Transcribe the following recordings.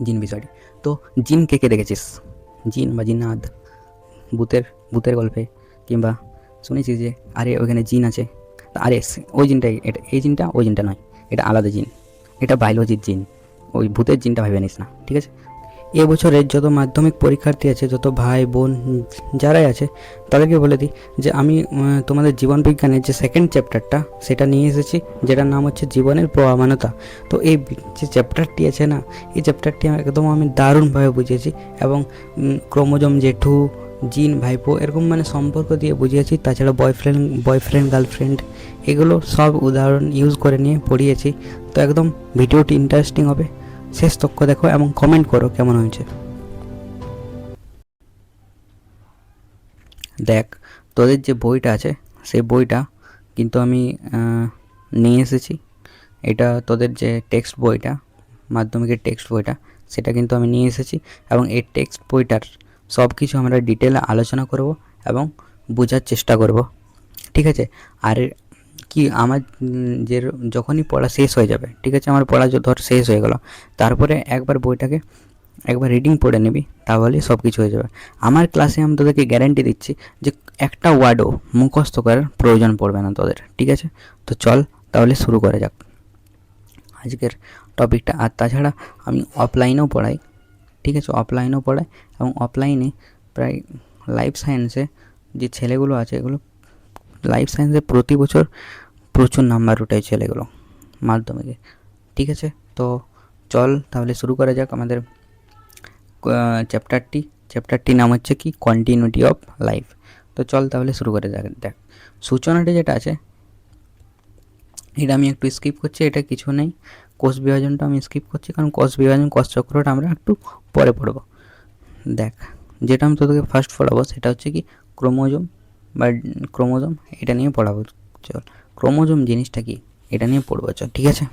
জিন বিষয়টি। তো জিন কে কে দেখেছিস? জিন বা জিন্নাত ভূতের ভূতের গল্পে, কিংবা শুনেছিস যে আরে ওইখানে জিন আছে, আরে ওই জিনটাই, এটা এই জিনটা ওই জিনটা নয়, এটা আলাদা জিন, এটা বায়োলজির জিন, ওই ভূতের জিনটা ভেবে নিস না, ঠিক আছে? এবছরের যত মাধ্যমিক পরীক্ষার্থী আছে, যত ভাই বোন যারাই আছে, তাদেরকে বলে দিই যে আমি তোমাদের জীবন বিজ্ঞানের যে সেকেন্ড চ্যাপ্টারটা সেটা নিয়ে এসেছি, যেটার নাম হচ্ছে জীবনের প্রমাণতা। তো এই যে চ্যাপ্টারটি আছে না, এই চ্যাপ্টারটি একদম আমি দারুণভাবে বুঝিয়েছি, এবং ক্রোমোজোম জেঠু, জিন ভাইপো এরকম মানে সম্পর্ক দিয়ে বুঝিয়েছি। তাছাড়া বয়ফ্রেন্ড গার্লফ্রেন্ড এগুলো সব উদাহরণ ইউজ করে নিয়ে পড়িয়েছি। তো একদম ভিডিওটি ইন্টারেস্টিং হবে, শেষ তক্ষ দেখো এবং কমেন্ট করো কেমন হয়েছে। দেখ, তোদের যে বইটা আছে সেই বইটা কিন্তু আমি নিয়ে এসেছি। এটা তোদের যে টেক্সট বইটা, মাধ্যমিকের টেক্সট বইটা, সেটা কিন্তু আমি নিয়ে এসেছি, এবং এই টেক্সট বইটার সব কিছু আমরা ডিটেলে আলোচনা করব এবং বোঝার চেষ্টা করব, ঠিক আছে? আর কি আমার যে যখনই পড়া শেষ হয়ে যাবে, ঠিক আছে, আমার পড়া ধর শেষ হয়ে গেল, তারপরে একবার বইটাকে একবার রিডিং পড়ে নিবি, তাহলেই সব কিছু হয়ে যাবে। আমার ক্লাসে আমি তোদেরকে গ্যারান্টি দিচ্ছি যে একটা ওয়ার্ডও মুখস্থ করার প্রয়োজন পড়বে না তোদের, ঠিক আছে? তো চল তাহলে শুরু করা যাক আজকের টপিকটা। আর তাছাড়া আমি অফলাইনেও পড়াই, ঠিক আছে? অফলাইনেও পড়াই, এবং অফলাইনে প্রায় লাইফ সায়েন্সে যে ছেলেগুলো আছে, এগুলো লাইফ সায়েন্সে প্রতি বছর প্রচুর নাম্বার উঠায় ছেলেগুলো মাধ্যমিকে, ঠিক আছে? তো চল তাহলে শুরু করা যাক আমাদের চ্যাপ্টারটি নাম হচ্ছে কি, কন্টিনিউটি অফ লাইফ। তো চল তাহলে শুরু করে যাক। দেখ, সূচনাটা যেটা আছে এটা আমি একটু স্কিপ করছি, এটা কিছু নেই। কোষ বিভাজনটা আমি স্কিপ করছি, কারণ কোষ বিভাজন কোষ চক্রটা আমরা একটু পরে পড়বো। দেখ, যেটা আমি তোদেরকে ফার্স্ট পড়াবো সেটা হচ্ছে কি, ক্রোমোজোম বা ক্রোমোজোম, এটা নিয়ে পড়াবো। চল, ক্রোমোজোম জিনিসটা কি এটা নিয়ে পড়বো, চল, ঠিক আছে?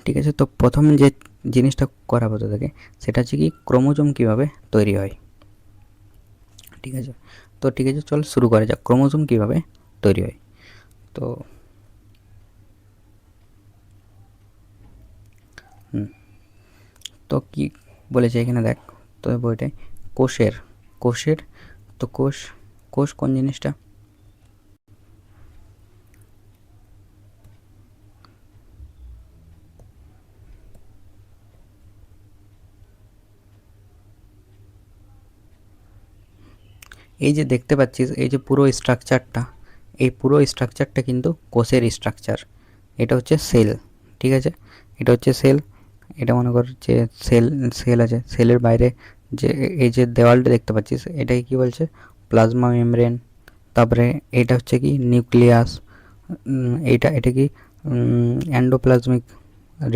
ঠিক আছে, তো প্রথম যে জিনিসটা করাবো তোদেরকে সেটা হচ্ছে কি, ক্রোমোজোম কীভাবে তৈরি হয়, ঠিক আছে? তো ঠিক আছে, চল শুরু করা যাক, ক্রোমোজোম কীভাবে তৈরি হয়। তো তো কি বলেছে এখানে দেখ, তো বইটায় কোষের তো কোষ কোষ কোন জিনিসটা? এই যে দেখতে পাচ্ছিস, এই যে পুরো স্ট্রাকচারটা, এই পুরো স্ট্রাকচারটা কিন্তু কোষের স্ট্রাকচার। এটা হচ্ছে সেল, ঠিক আছে? এটা হচ্ছে সেল। এটা মনে কর যে সেল আছে, সেলের বাইরে যে এই যে দেওয়ালটা দেখতে পাচ্ছিস, এটাকে কি বলছে? Plasma membrane. তারপরে এটা হচ্ছে কি, নিউক্লিয়াস। এটা কি, এন্ডোপ্লাজমিক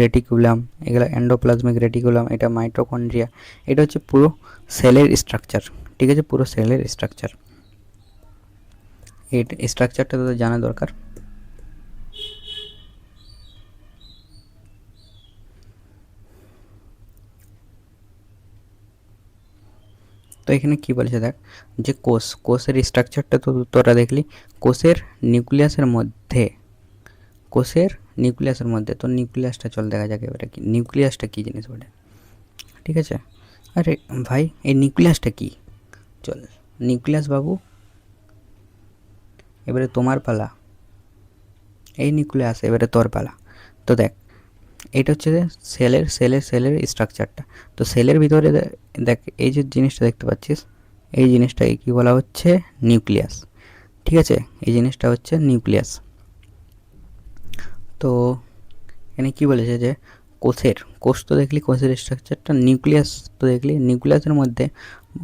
রেটিকুলাম। এগুলো এন্ডোপ্লাজমিক রেটিকুলাম, এটা মাইটোকন্ড্রিয়া। এটা হচ্ছে পুরো সেলের স্ট্রাকচার, ঠিক আছে? পুরো সেলের স্ট্রাকচার, এই স্ট্রাকচারটা তোদের জানা দরকার। তো এখানে কি বলেছে দেখ, যে কোষের স্ট্রাকচারটা তো তোরা দেখলি, কোষের নিউক্লিয়াসের মধ্যে কোষের নিউক্লিয়াসের মধ্যে তো নিউক্লিয়াসটা চল দেখা যাক এবারে কি, নিউক্লিয়াসটা কী জিনিস বলে, ঠিক আছে? আরে ভাই, এই নিউক্লিয়াসটা কি? চল, নিউক্লিয়াস বাবু, এবারে তোমার পালা। এই নিউক্লিয়াস এবারে তোর পালা। তো দেখ, এটা হচ্ছে সেলের স্ট্রাকচারটা। তো সেলের ভিতরে দেখ, এই যে জিনিসটা দেখতে পাচ্ছিস, এই জিনিসটাকে কি বলা হচ্ছে? নিউক্লিয়াস, ঠিক আছে? এই জিনিসটা হচ্ছে নিউক্লিয়াস। তো এখানে কি বলেছে যে কোষ তো দেখলি, কোষের স্ট্রাকচারটা, নিউক্লিয়াস তো দেখলি, নিউক্লিয়াসের মধ্যে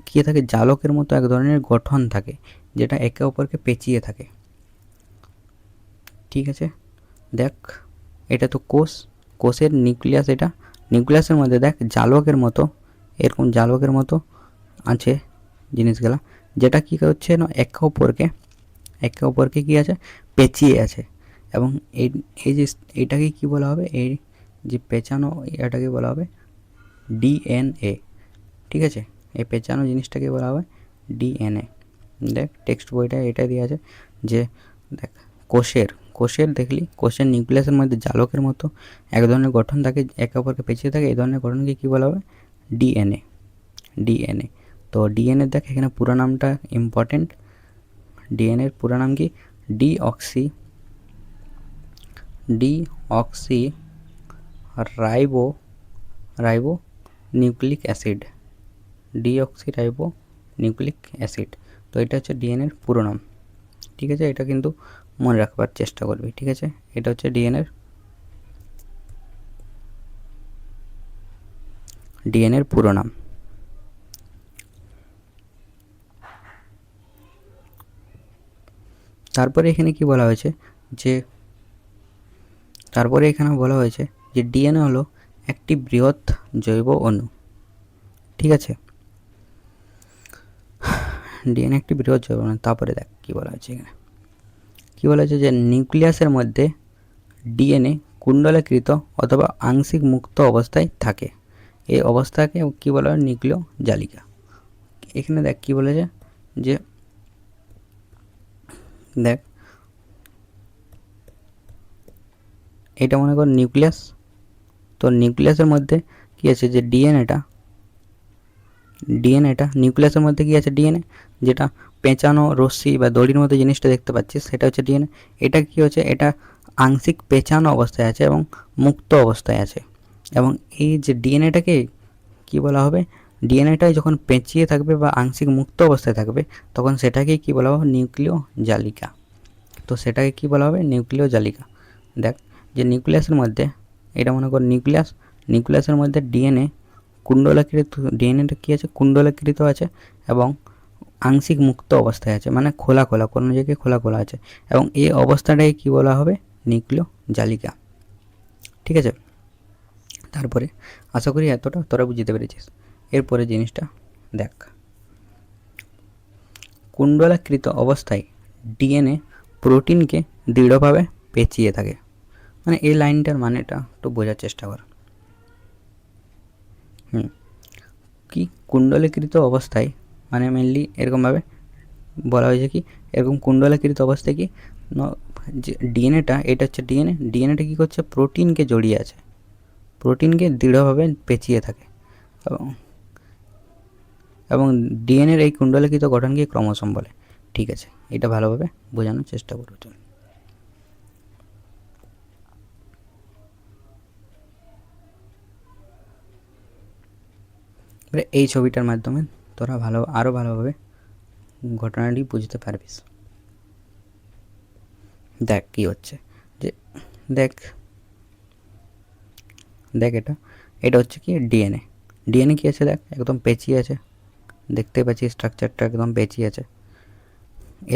কী থাকে? জালকের মতো এক ধরনের গঠন থাকে, যেটা একে অপরকে পেঁচিয়ে থাকে, ঠিক আছে? দেখ, এটা তো কোষের নিউক্লিয়াস, এটা নিউক্লিয়াসের মধ্যে দেখ জালকের মতো, এরকম জালকের মতো আছে জিনিসগুলা, যেটা কী হচ্ছে না, একে অপরকে কী আছে? পেঁচিয়ে আছে। এবং এই এই যে এটাকে কী বলা হবে? এই যে পেঁচানো, এটাকে বলা হবে ডিএনএ, ঠিক আছে? এই পেঁচানো জিনিসটাকে বলা হবে ডিএনএ। দেখ, টেক্সট বইটা এটা দিয়ে আছে যে, দেখ, কোষের দেখলি কোষের নিউক্লিয়াসের মধ্যে জালকের মতো এক ধরনের গঠন থাকে, একে অপরকে পেঁচিয়ে থাকে, এই ধরনের গঠনকে কী বলা হবে? ডিএনএ। তো ডিএনএ দেখ এখানে পুরো নামটা ইম্পর্টেন্ট। ডিএনএর পুরো নাম কি? Deoxy ribo nucleic acid. Deoxy ribo nucleic acid. তো এটা হচ্ছে ডিএনএর পুরো নাম। ঠিক আছে, এটা কিন্তু মনে রাখবার চেষ্টা করবি। ঠিক আছে, এটা হচ্ছে ডিএনএর পুরো নাম। তারপরে এখানে কি বলা হয়েছে যে ডিএনএ হলো একটি বৃহৎ জৈব অণু। ঠিক আছে, ডিএনএ একটি বৃহৎ জৈব অণু। তারপরে দেখ কি বলা হয়েছে এখানে, কি বলা হয়েছে যে নিউক্লিয়াসের মধ্যে ডিএনএ কুণ্ডলীকৃত অথবা আংশিক মুক্ত অবস্থায় থাকে। এই অবস্থাকে কি বলা হয়? নিউক্লিয় জালিকা। এখানে দেখ কি বলেছে যে দেখ এটা মনে কর নিউক্লিয়াস। তো নিউক্লিয়াসের মধ্যে কি আছে? যে ডিএনএটা নিউক্লিয়াসের মধ্যে কি আছে? ডিএনএ, যেটা পেঁচানো রশ্মি বা দড়ির মতো জিনিসটা দেখতে পাচ্ছিস, সেটা হচ্ছে ডিএনএ। এটা কি হচ্ছে? এটা আংশিক পেঁচানো অবস্থায় আছে এবং মুক্ত অবস্থায় আছে। এবং এই যে ডিএনএটাকে কি বলা হবে? ডিএনএটাই যখন পেঁচিয়ে থাকবে বা আংশিক মুক্ত অবস্থায় থাকবে, তখন সেটাকে কি বলা হবে? নিউক্লিয় জালিকা। তো সেটাকে কি বলা হবে? নিউক্লিয় জালিকা। দেখ যে নিউক্লিয়াসের মধ্যে, এটা মনে কর নিউক্লিয়াসের মধ্যে ডিএনএটা কি আছে? কুণ্ডলীকৃত আছে এবং আংশিক মুক্ত অবস্থায় আছে, মানে খোলা কোনো জায়গায় খোলা আছে, এবং এই অবস্থাটাকে কি বলা হবে? নিউক্লিয় জালিকা। ঠিক আছে, তারপরে আশা করি এতটা তোরা বুঝতে পেরেছিস। এরপরে জিনিসটা দেখ, কুণ্ডলাকৃত অবস্থায় ডিএনএ প্রোটিনকে দৃঢ়ভাবে পেঁচিয়ে থাকে। মানে এই লাইনটার মানেটা একটু বোঝার চেষ্টা কর। কি কুণ্ডলীকৃত অবস্থায় মানে মেনলি এরকমভাবে বলা হয়েছে কি, এরকম কুণ্ডলীকৃত অবস্থায় কি যে ডিএনএটা, এটা হচ্ছে ডিএনএটা কী করছে? প্রোটিনকে জড়িয়ে আছে, প্রোটিনকে দৃঢ়ভাবে পেঁচিয়ে থাকে। এবং ডিএনএর এই কুণ্ডলীকৃত গঠনকে ক্রোমোসোম বলে। ঠিক আছে, এটা ভালোভাবে বোঝানোর চেষ্টা করবো। চল এবারে এই ছবিটার মাধ্যমে তোরা আরও ভালোভাবে ঘটনাটি বুঝতে পারবিস। দেখ কি হচ্ছে, যে দেখ এটা হচ্ছে কি? ডিএনএ কি আছে? দেখ একদম পেঁচিয়ে আছে, দেখতে পাচ্ছি স্ট্রাকচারটা একদম পেঁচিয়ে আছে।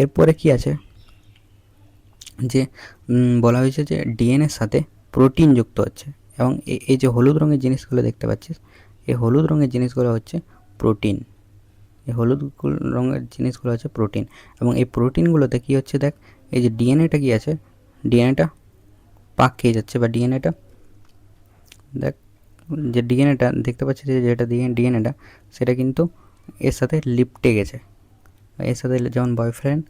এরপরে কি আছে? যে বলা হয়েছে যে ডিএনএর সাথে প্রোটিন যুক্ত হচ্ছে, এবং এই যে হলুদ রঙের জিনিসগুলো দেখতে পাচ্ছিস, এই হলুদ রঙের জিনিসগুলো হচ্ছে প্রোটিন। এই হলুদ রঙের জিনিসগুলো হচ্ছে প্রোটিন। এবং এই প্রোটিনগুলোতে কী হচ্ছে? দেখ এই যে ডিএনএটা কি আছে? ডিএনএটা পাক খেয়ে যাচ্ছে, বা ডিএনএটা দেখ যে ডিএনএটা দেখতে পাচ্ছিস যে যেটা ডিএনএটা, সেটা কিন্তু এর সাথে লিপটে গেছে। এর সাথে যেমন বয়ফ্রেন্ড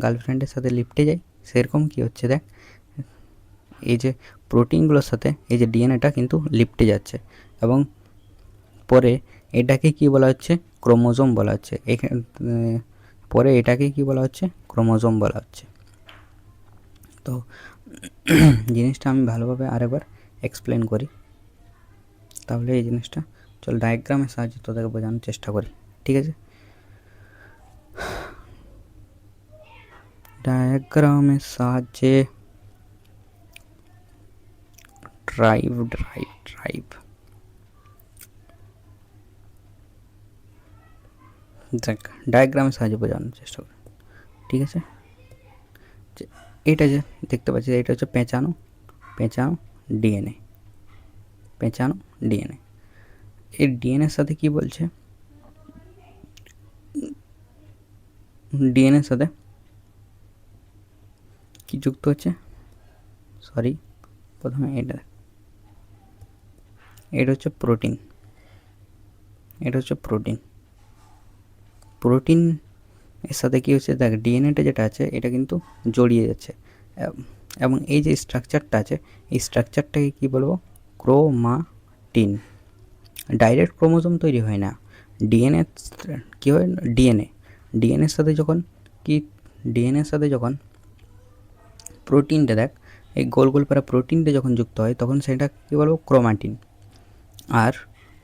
গার্লফ্রেন্ডের সাথে লিপটে যায়, সেরকম কি হচ্ছে? দেখ এই যে প্রোটিনগুলোর সাথে এই যে ডিএনএটা কিন্তু লিপটে যাচ্ছে, এবং পরে এটাকে কি বলা হচ্ছে? ক্রোমোজোম বলা হচ্ছে। এখানে পরে এটাকে কি বলা হচ্ছে? ক্রোমোজোম বলা হচ্ছে। তো জিনিসটা আমি ভালোভাবে আরেকবার এক্সপ্লেন করি, তাহলে এই জিনিসটা চল ডায়াগ্রামের সাহায্যে তোদেরকে বোঝানোর চেষ্টা করি। ঠিক আছে, ডায়াগ্রামের সাহায্যে ড্রাইভ দেখ ডায়াগ্রামের সাহায্যে বোঝানোর চেষ্টা করি। ঠিক আছে, যে এইটা যে দেখতে পাচ্ছি, এটা হচ্ছে পেঁচানো ডিএনএ। এই ডিএনএর সাথে কি বলছে? ডিএনএর সাথে কি যুক্ত হচ্ছে? প্রথমে এটা হচ্ছে প্রোটিন। প্রোটিন এর সাথে কি হচ্ছে? দেখ ডিএনএটা যেটা আছে, এটা কিন্তু জড়িয়ে যাচ্ছে। এবং এই যে স্ট্রাকচারটা আছে এই স্ট্রাকচারটাকে কী বলবো, ক্রোমাটিন। ডাইরেক্ট ক্রোমোজোম তৈরি হয় না, ডিএনএ কী হয়, ডিএনএর সাথে যখন কি ডিএনএর সাথে যখন প্রোটিনটা এই গোল গোল পারা প্রোটিনটা যখন যুক্ত হয় তখন সেটা কী বলবো, ক্রোমাটিন। আর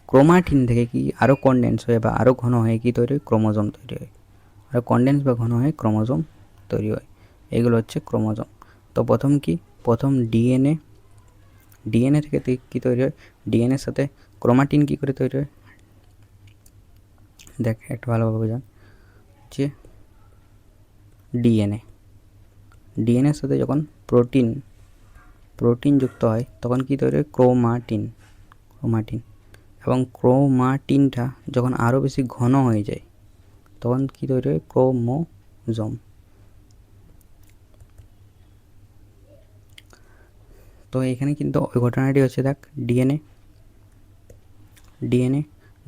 ক্রোমাটিন থেকে কি আরও কনডেন্স হয়ে বা আরও ঘন হয়ে কি তৈরি হয়, ক্রোমোজোম তৈরি হয়। আরও কনডেন্স বা ঘন হয়ে ক্রোমোজোম তৈরি হয়। এগুলো হচ্ছে ক্রোমোজোম। তো প্রথম ডিএনএ থেকে কী তৈরি হয়, ডিএনএর সাথে ক্রোমাটিন কী করে তৈরি হয়, দেখ একটু ভালোভাবে বোঝান যে ডিএনএর সাথে যখন প্রোটিন যুক্ত হয় তখন কী তৈরি হয়, ক্রোমাটিন। এবং ক্রোমাটিনটা যখন আরও বেশি ঘন হয়ে যায় তখন কী তৈরি হয়, ক্রোমোজোম। তো এখানে কিন্তু ওই ঘটনাটি হচ্ছে, দেখ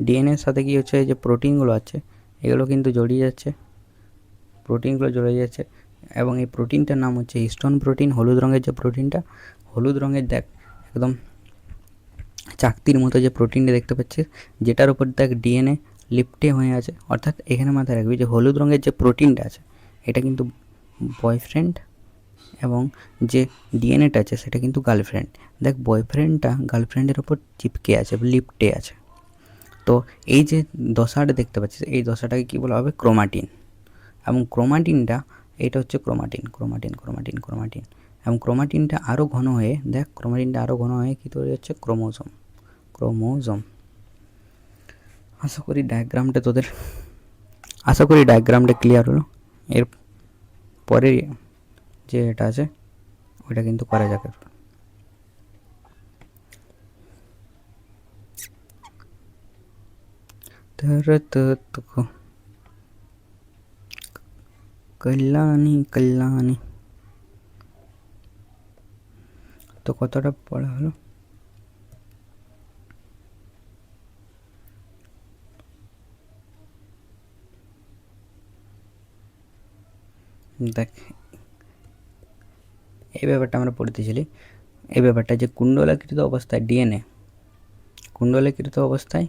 ডিএনএর সাথে কি হচ্ছে, যে প্রোটিনগুলো আছে এগুলো কিন্তু জড়িয়ে যাচ্ছে, এবং এই প্রোটিনটার নাম হচ্ছে হিস্টোন প্রোটিন। হলুদ রঙের যে প্রোটিনটা, হলুদ রঙের দেখ একদম চাকতির মতো যে প্রোটিনটা দেখতে পাচ্ছিস, যেটার উপর দেখ ডিএনএ লিপ্টে হয়ে আছে। অর্থাৎ এখানে মাথায় রাখবি যে হলুদ রঙের যে প্রোটিনটা আছে এটা কিন্তু বয়ফ্রেন্ড, এবং যে ডিএনএটা আছে সেটা কিন্তু গার্লফ্রেন্ড। দেখ বয়ফ্রেন্ডটা গার্লফ্রেন্ডের ওপর চিপকে আছে, লিপ্টে আছে। তো এই যে দশাটা দেখতে পাচ্ছিস এই দশাটাকে কী বলা হবে, ক্রোমাটিন। এবং ক্রোমাটিনটা এটা হচ্ছে ক্রোমাটিন। এবং ক্রোমাটিনটা আরও ঘন হয়ে কী তৈরি হচ্ছে, ক্রোমোজোম। আশা করি ডায়াগ্রামটা ক্লিয়ার হলো। এর পরে যে এটা আছে ওইটা কিন্তু করা যাবে। কল্যাণী তো কতটা পড়া হলো, দেখ এই ব্যাপারটা আমরা পড়তেছিলি, এই ব্যাপারটা যে কুণ্ডলাকৃত অবস্থায় অবস্থায়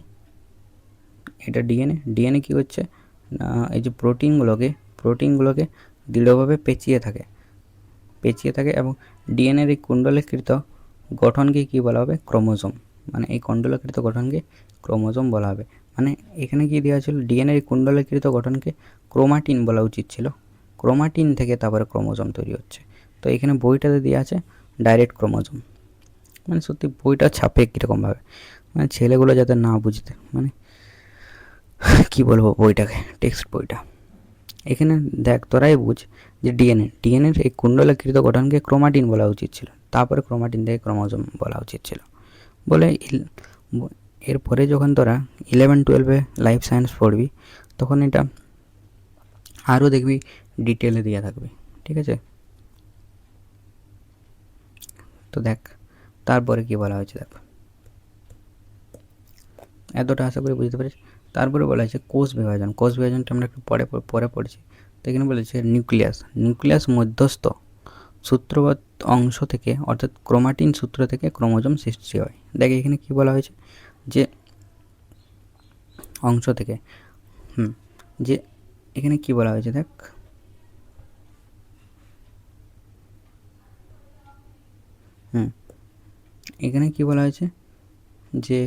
এটা ডিএনএ কী হচ্ছে না, এই যে প্রোটিনগুলোকে দৃঢ়ভাবে পেঁচিয়ে থাকে এবং ডিএনএর এই কুণ্ডলাকৃত গঠনকে কী বলা হবে, ক্রোমোজোম। মানে এই কুণ্ডলাকৃত গঠনকে ক্রোমোজোম বলা হবে। মানে এখানে কি দেওয়া ছিল, ডিএনএর এই কুণ্ডলাকৃত গঠনকে ক্রোমাটিন বলা উচিত ছিল, ক্রোমাটিন থেকে তারপরে ক্রোমোজোম তৈরি হচ্ছে। তো এখানে বইটাতে দেওয়া আছে ডাইরেক্ট ক্রোমোজোম। মানে সত্যি বইটা ছাপে কীরকমভাবে, মানে ছেলেগুলো যাতে না বুঝতে, মানে কী বলবো বইটাকে, টেক্সট বইটা। এখানে দেখ তোরাই বুঝ যে ডিএনএর এই কুণ্ডলাকৃত গঠনকে ক্রোমাটিন বলা উচিত ছিল, তারপরে ক্রোমাটিন থেকে ক্রোমোজোম বলা উচিত ছিল বলে। এরপরে যখন তোরা 11-12 লাইফ সায়েন্স পড়বি তখন এটা আরও দেখবি ডিটেলে দেওয়া থাকবে, ঠিক আছে। তো দেখ তারপরে কি বলা হয়েছে, দেখ এতটা আশা করি বুঝতে পারিস। তারপরে বলা হয়েছে কোষ বিভাজনটা আমরা একটু পরে পড়েছি। তো এখানে বলেছে নিউক্লিয়াস মধ্যস্থ সূত্রবৎ অংশ থেকে, অর্থাৎ ক্রোমাটিন সূত্র থেকে ক্রোমোজোম সৃষ্টি হয়। দেখ এখানে কি বলা হয়েছে, যে অংশ থেকে, যে এখানে কি বলা হয়েছে, দেখ এখানে কি বলা হয়েছে, যে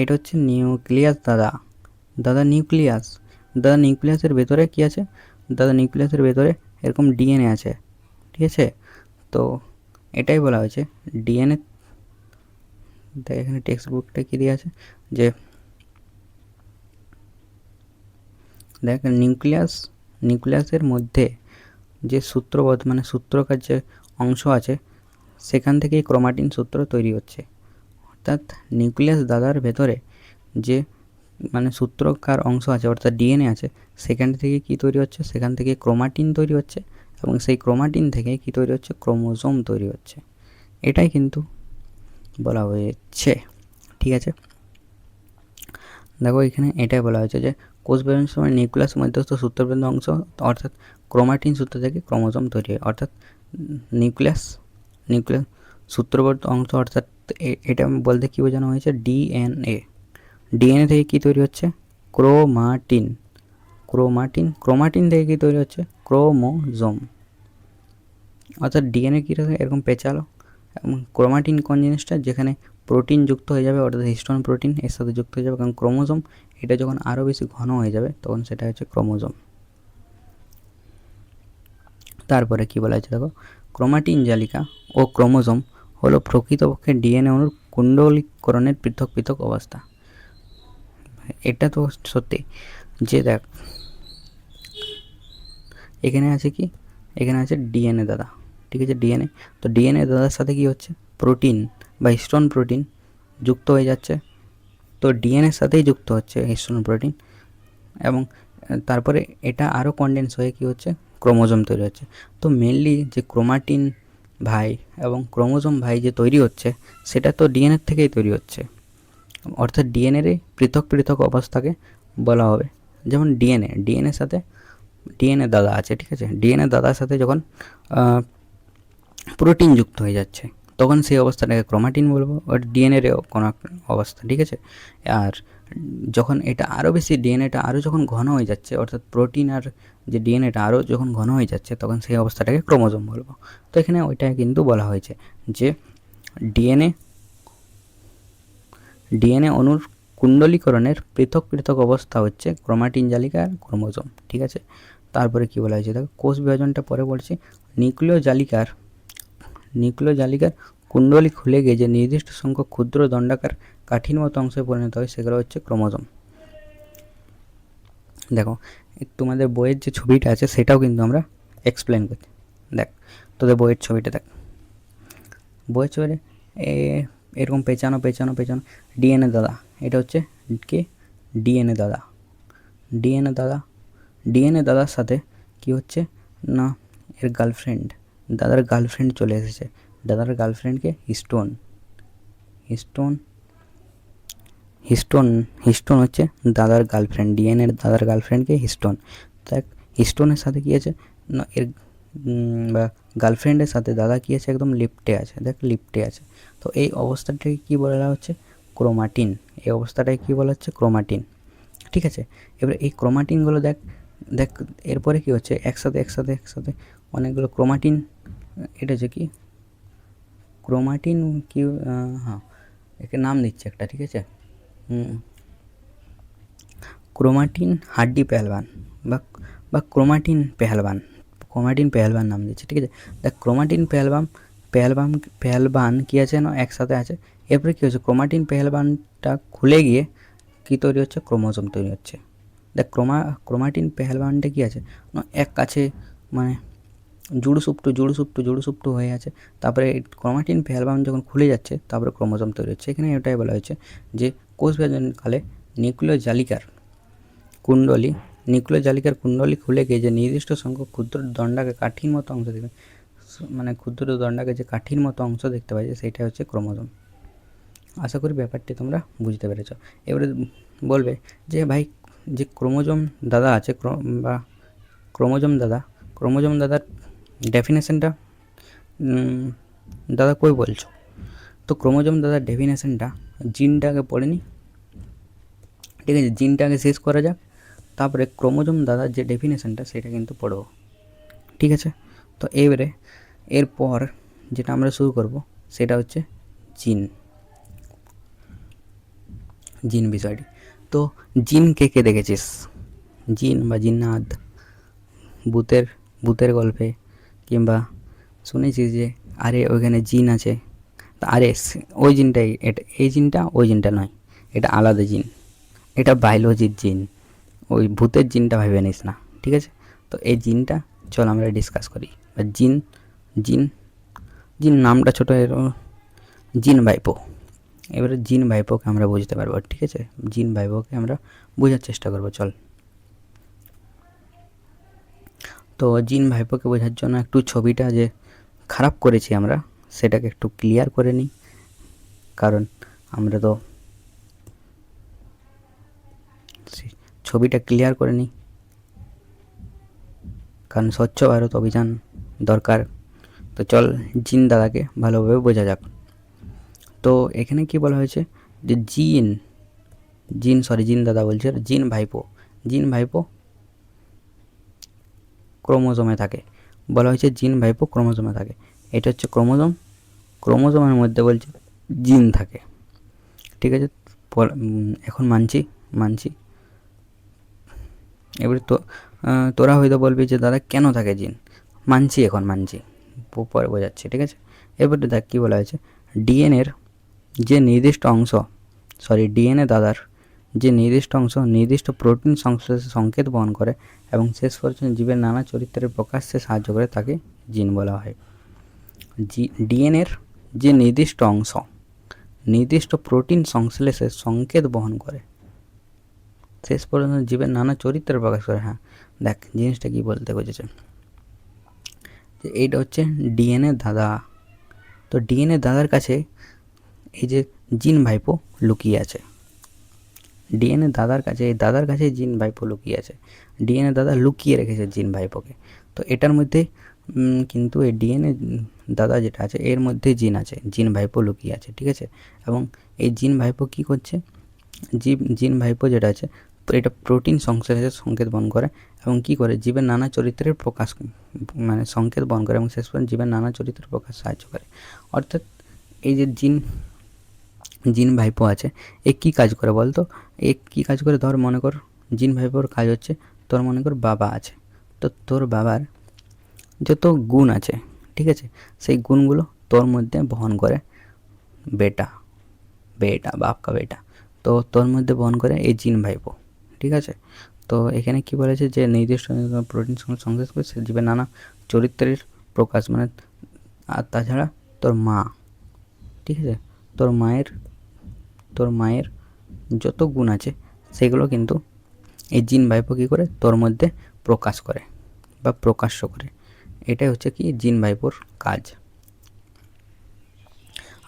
এটা হচ্ছে নিউক্লিয়াস, দাদা নিউক্লিয়াসের ভেতরে কি আছে, নিউক্লিয়াসের ভেতরে এরকম ডিএনএ আছে, ঠিক আছে। তো এটাই বলা হয়েছে ডিএনএ। দেখ এখানে টেক্সট বুকটা কী দিয়ে আছে, যে দেখ নিউক্লিয়াসের মধ্যে যে সূত্রবদ্ধ, মানে সূত্রকার যে অংশ আছে সেখান থেকেই ক্রোমাটিন সূত্র তৈরি হচ্ছে। অর্থাৎ নিউক্লিয়াস দাদার ভেতরে যে মানে সূত্রকার অংশ আছে অর্থাৎ ডিএনএ আছে, সেখান থেকে কি তৈরি হচ্ছে, সেখান থেকে ক্রোমাটিন তৈরি হচ্ছে, এবং সেই ক্রোমাটিন থেকে কি তৈরি হচ্ছে, ক্রোমোজোম তৈরি হচ্ছে। এটাই কিন্তু বলা হয়েছে, ঠিক আছে। দেখো এখানে এটাই বলা হয়েছে যে কোষ বিভাজনের সময় নিউক্লিয়াস মধ্যস্থ সূত্রবৃন্দ অংশ অর্থাৎ ক্রোমাটিন সূত্র থেকে ক্রোমোজোম তৈরি হয়। অর্থাৎ নিউক্লিয়াস সূত্রবদ্ধ অংশ, অর্থাৎ এটা বলতে কী বোঝানো হয়েছে, ডিএনএ। ডিএনএ থেকে কী তৈরি হচ্ছে, ক্রোমাটিন। ক্রোমাটিন থেকে কী তৈরি হচ্ছে, ক্রোমোজোম। অর্থাৎ ডিএনএ কী রকম এরকম পেঁচালো, এবং ক্রোমাটিন কোন জিনিসটা, যেখানে প্রোটিন যুক্ত হয়ে যাবে, অর্থাৎ হিস্টোন প্রোটিন এর সাথে যুক্ত হয়ে যাবে। কারণ ক্রোমোজোম এটা যখন আরও বেশি ঘন হয়ে যাবে তখন সেটা হচ্ছে ক্রোমোজোম। তারপরে কি বলা হয়েছে দেখো, ক্রোমাটিন জালিকা ও ক্রোমোজোম হলো প্রকৃতপক্ষে ডিএনএ অণুর কুণ্ডলীকরণের পৃথক পৃথক অবস্থা। এটা তো সত্যি যে দেখ, এখানে আছে কি, এখানে আছে ডিএনএ দাদা, ঠিক আছে, ডিএনএ। তো ডিএনএ দাদার সাথে কি হচ্ছে, প্রোটিন বা হিস্টোন প্রোটিন যুক্ত হয়ে যাচ্ছে। তো ডিএনএর সাথেই যুক্ত হচ্ছে হিস্টোন প্রোটিন, এবং তারপরে এটা আরও কনডেন্স হয়ে কী হচ্ছে, ক্রোমোজোম তৈরি হচ্ছে। তো মেনলি যে ক্রোমাটিন ভাই এবং ক্রোমোজোম ভাই যে তৈরি হচ্ছে, সেটা তো ডিএনএর থেকেই তৈরি হচ্ছে। অর্থাৎ ডিএনএরই পৃথক পৃথক অবস্থাকে বলা হবে। যেমন ডিএনএর সাথে ডিএনএ দাদা আছে, ঠিক আছে, ডিএনএ দাদার সাথে যখন প্রোটিন যুক্ত হয়ে যাচ্ছে তখন সেই অবস্থাটাকে ক্রোমাটিন বলবো, আর ডিএনএরও কোনো অবস্থা, ঠিক আছে। আর যখন এটা আরও বেশি, ডিএনএটা আরও যখন ঘন হয়ে যাচ্ছে, অর্থাৎ প্রোটিন আর যে ডিএনএটা আরও যখন ঘন হয়ে যাচ্ছে, তখন সেই অবস্থাটাকে ক্রোমোজোম বলবো। তো এখানে ওইটা কিন্তু বলা হয়েছে যে ডিএনএ অণুর কুণ্ডলীকরণের পৃথক পৃথক অবস্থা হচ্ছে ক্রোমাটিন জালিকা আর ক্রোমোজোম, ঠিক আছে। তারপরে কি বলা হয়েছে দেখো, কোষ বিভাজনটা পরে পড়ছি। নিউক্লিয় জালিকার কুণ্ডলী খুলে গিয়ে যে নির্দিষ্ট সংখ্যক ক্ষুদ্র দণ্ডাকার কাঠির মতো অংশে পরিণত হয়, সেগুলো হচ্ছে ক্রোমোজোম। দেখো তোমাদের বইয়ের যে ছবিটা আছে সেটাও কিন্তু আমরা এক্সপ্লেন করছি। দেখ তোদের বইয়ের ছবিটা দেখ, বইয়ের ছবিটা এরকম পেঁচানো ডিএনএ দাদা, এটা হচ্ছে কি, ডিএনএ দাদার সাথে কি হচ্ছে না, এর দাদার গার্লফ্রেন্ড চলে এসেছে। দাদার গার্লফ্রেন্ডকে হিস্টোন হচ্ছে দাদার গার্লফ্রেন্ড, ডিএনএর দাদার গার্লফ্রেন্ডকে হিস্টোন। দেখ হিস্টোনের সাথে কী আছে না, এর বা গার্লফ্রেন্ডের সাথে দাদা কী আছে, একদম লিপ্টে আছে। তো এই অবস্থাটাকে কী বলা হচ্ছে, ক্রোমাটিন। এই অবস্থাটাকে কী বলা হচ্ছে, ক্রোমাটিন, ঠিক আছে। এবার এই ক্রোমাটিনগুলো দেখ এরপরে কী হচ্ছে, একসাথে অনেকগুলো ক্রোমাটিন, এটা হচ্ছে কি ক্রোমাটিন কি, হ্যাঁ একে নাম দিচ্ছে একটা, ঠিক আছে, ক্রোমাটিন হাড্ডি পেহলবান বা ক্রোমাটিন পেহলবান নাম দিচ্ছে, ঠিক আছে। দেখ ক্রোমাটিন পেহলবান কী আছে না, একসাথে আছে। এরপরে কী হচ্ছে, ক্রোমাটিন পেহলবানটা খুলে গিয়ে কী তৈরি হচ্ছে, ক্রোমোজোম তৈরি হচ্ছে। দেখ ক্রোমাটিন পেহলবানটা কী আছে না, এক কাছে মানে জুড়ুসুপ্টু হয়ে আছে। তারপরে ক্রোমাটিন পেহলবান যখন খুলে যাচ্ছে, তারপরে ক্রোমোজোম তৈরি হচ্ছে। এখানে এটাই বলা হয়েছে যে কোষ বিভাজনকালে নিউক্লিয় জালিকার কুণ্ডলী খুলে গিয়ে যে নির্দিষ্ট সংখ্যক ক্ষুদ্র দণ্ডাকে কাঠির মতো অংশ দেখবে, মানে ক্ষুদ্র দণ্ডাকে যে কাঠির মতো অংশ দেখতে পাই, সেটাই হচ্ছে ক্রোমোজোম। আশা করি ব্যাপারটি তোমরা বুঝতে পেরেছ। এবারে বলবে যে ভাই, যে ক্রোমোজোম দাদা আছে বা ক্রোমোজোম দাদার ডেফিনেশনটা দাদা কই বলছো? তো ক্রোমোজোম দাদার ডেফিনেশনটা জিনটাকে পড়ে নি, ঠিক আছে, জিনটাকে শেষ করা যাক, তারপরে ক্রোমোজোম দাদার যে ডেফিনেশনটা সেটা কিন্তু পড়ব, ঠিক আছে। তো এরপর যেটা আমরা শুরু করব সেটা হচ্ছে জিন বিষয়টি। তো জিন কে দেখেছিস, জিন বা জিন্নাত ভূতের গল্পে, কিংবা শুনেছিস যে আরে ওইখানে জিন আছে, আরে ওই জিনটাই, এই জিনটা ওই জিনটা নয়, এটা আলাদা জিন, এটা বায়োলজির জিন, ওই ভূতের জিনটা ভেবে নিস না, ঠিক আছে। তো এই জিনটা চল আমরা ডিসকাস করি। জিন নামটা ছোটো, জিন ভাইপো। এবারে জিন ভাইপোকে আমরা বুঝতে পারবো, ঠিক আছে, জিন ভাইপোকে আমরা বোঝার চেষ্টা করবো, চল। তো জিন ভাইপোকে বোঝার জন্য একটু ছবিটা যে খারাপ করেছি আমরা, সেটাকে একটু ক্লিয়ার করে নিই, কারণ আমরা তো ছবিটা ক্লিয়ার করে নিই, কারণ স্বচ্ছ ভারত অভিযান দরকার। তো চল জিন দাদাকে ভালোভাবে বোঝা যাক। তো এখানে কি বলা হয়েছে যে জিন দাদা বলছে, জিন ভাইপো ক্রোমোজোমে থাকে। বলা হয়েছে জিন ভাইপো ক্রোমোজোমে থাকে। এটা হচ্ছে ক্রোমোজোমের মধ্যে বলছে জিন থাকে। ঠিক আছে, এখন মানছি। এবারে তো তোরা হয়তো বলবি যে দাদা কেন থাকে জিন। মানছি পরে বোঝাচ্ছি। ঠিক আছে, এবারে দেখ কী বলা হয়েছে, ডিএনএর যে নির্দিষ্ট অংশ ডিএনএ দাদার যে নির্দিষ্ট অংশ নির্দিষ্ট প্রোটিন সংশ্লেষে সংকেত বহন করে এবং শেষ পর্যন্ত জীবের নানা চরিত্রের প্রকাশে সাহায্য করে, তাকে জিন বলা হয়। ডিএনএর যে নির্দিষ্ট অংশ নির্দিষ্ট প্রোটিন সংশ্লেষে সংকেত বহন করে, শেষ পর্যন্ত জীবের নানা চরিত্রের প্রকাশ করে। হ্যাঁ দেখ জিনিসটা কি বলতে বোঝেছে, যে এইটা হচ্ছে ডিএনএ দাদা। তো ডিএনএ দাদার কাছে এই যে জিন ভাইপো লুকিয়ে আছে। ডিএনএ দাদার কাছে জিন ভাইপো লুকিয়ে আছে। ডিএনএ দাদা লুকিয়ে রেখেছে জিন ভাইপোকে। তো এটার মধ্যে কিন্তু এই ডিএনএ দাদা যেটা আছে এর মধ্যে জিন আছে, জিন ভাইপো লুকিয়ে আছে। ঠিক আছে, এবং এই জিন ভাইপো কী করছে, জিন ভাইপো যেটা আছে তো এটা প্রোটিন সংশ্লেষের সংকেত বহন করে এবং কী করে জীবের নানা চরিত্রের প্রকাশ সংকেত বহন করে এবং শেষ পর্যন্ত জীবের নানা চরিত্রের প্রকাশ সাহায্য করে। অর্থাৎ এই যে জিন ভাইপো আছে এ কী কাজ করে বলতো, এ কী কাজ করে? ধর মনে কর জিন ভাইপোর কাজ হচ্ছে, তোর মনে কর বাবা আছে, তো তোর বাবার যত গুণ আছে, ঠিক আছে, সেই গুণগুলো তোর মধ্যে বহন করে বেটা বাপ কা বেটা, তো তোর মধ্যে বহন করে এই জিন ভাইপো। ঠিক আছে, তো এখানে কি বলেছে যে নির্দিষ্ট প্রোটিন সংশ্লেষ করে জীবের নানা চরিত্রের প্রকাশ, আর তাছাড়া তোর মা, ঠিক আছে, তোর মায়ের যত গুণ আছে সেগুলো কিন্তু এই জিন ভাইপো কী করে তোর মধ্যে প্রকাশ করে বা প্রকাশ্য করে। এটাই হচ্ছে কি জিন ভাইপোর কাজ।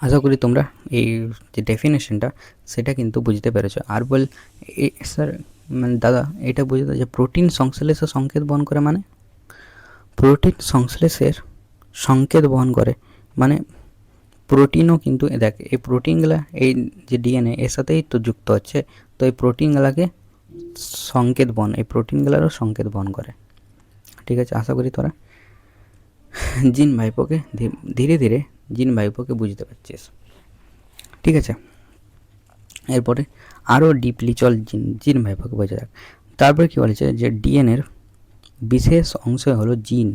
আশা করি তোমরা এই যে ডেফিনেশনটা সেটা কিন্তু বুঝতে পেরেছো। আর স্যার দাদা এটা বুঝতে যে প্রোটিন সংশ্লেষে সংকেত বহন করে, প্রোটিন সংশ্লেষের সংকেত বহন করে প্রোটিনও কিন্তু দেখ এই প্রোটিনগুলা এই যে ডিএনএ এর সাথেই তো যুক্ত হচ্ছে, তো এই প্রোটিনগুলাকে প্রোটিনগুলারও সংকেত বহন করে। ঠিক আছে, আশা করি তোরা জিন ভাইপোকে ধীরে ধীরে বুঝতে পারছিস। ঠিক আছে, এরপরে আরও ডিপলি চল জিন ভাইপোকে বোঝা যাক। তারপরে কী বলেছে যে ডিএনএর বিশেষ অংশ হলো জিন।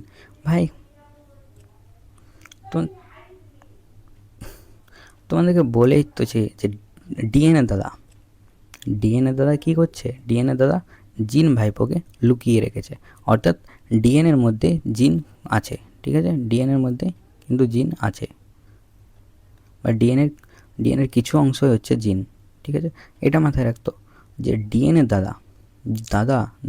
ভাই তো তোমাদেরকে বলেই তো যে ডিএনএ দাদা কী করছে, ডিএনএ দাদা জিন ভাইপোকে লুকিয়ে রেখেছে। অর্থাৎ ডিএনএর মধ্যে জিন আছে। ঠিক আছে, ডিএনএর মধ্যে কিন্তু জিন আছে, বা ডিএনএর কিছু অংশই হচ্ছে জিন। ঠিক আছে, এটা মাথায় রাখতো যে ডিএনএ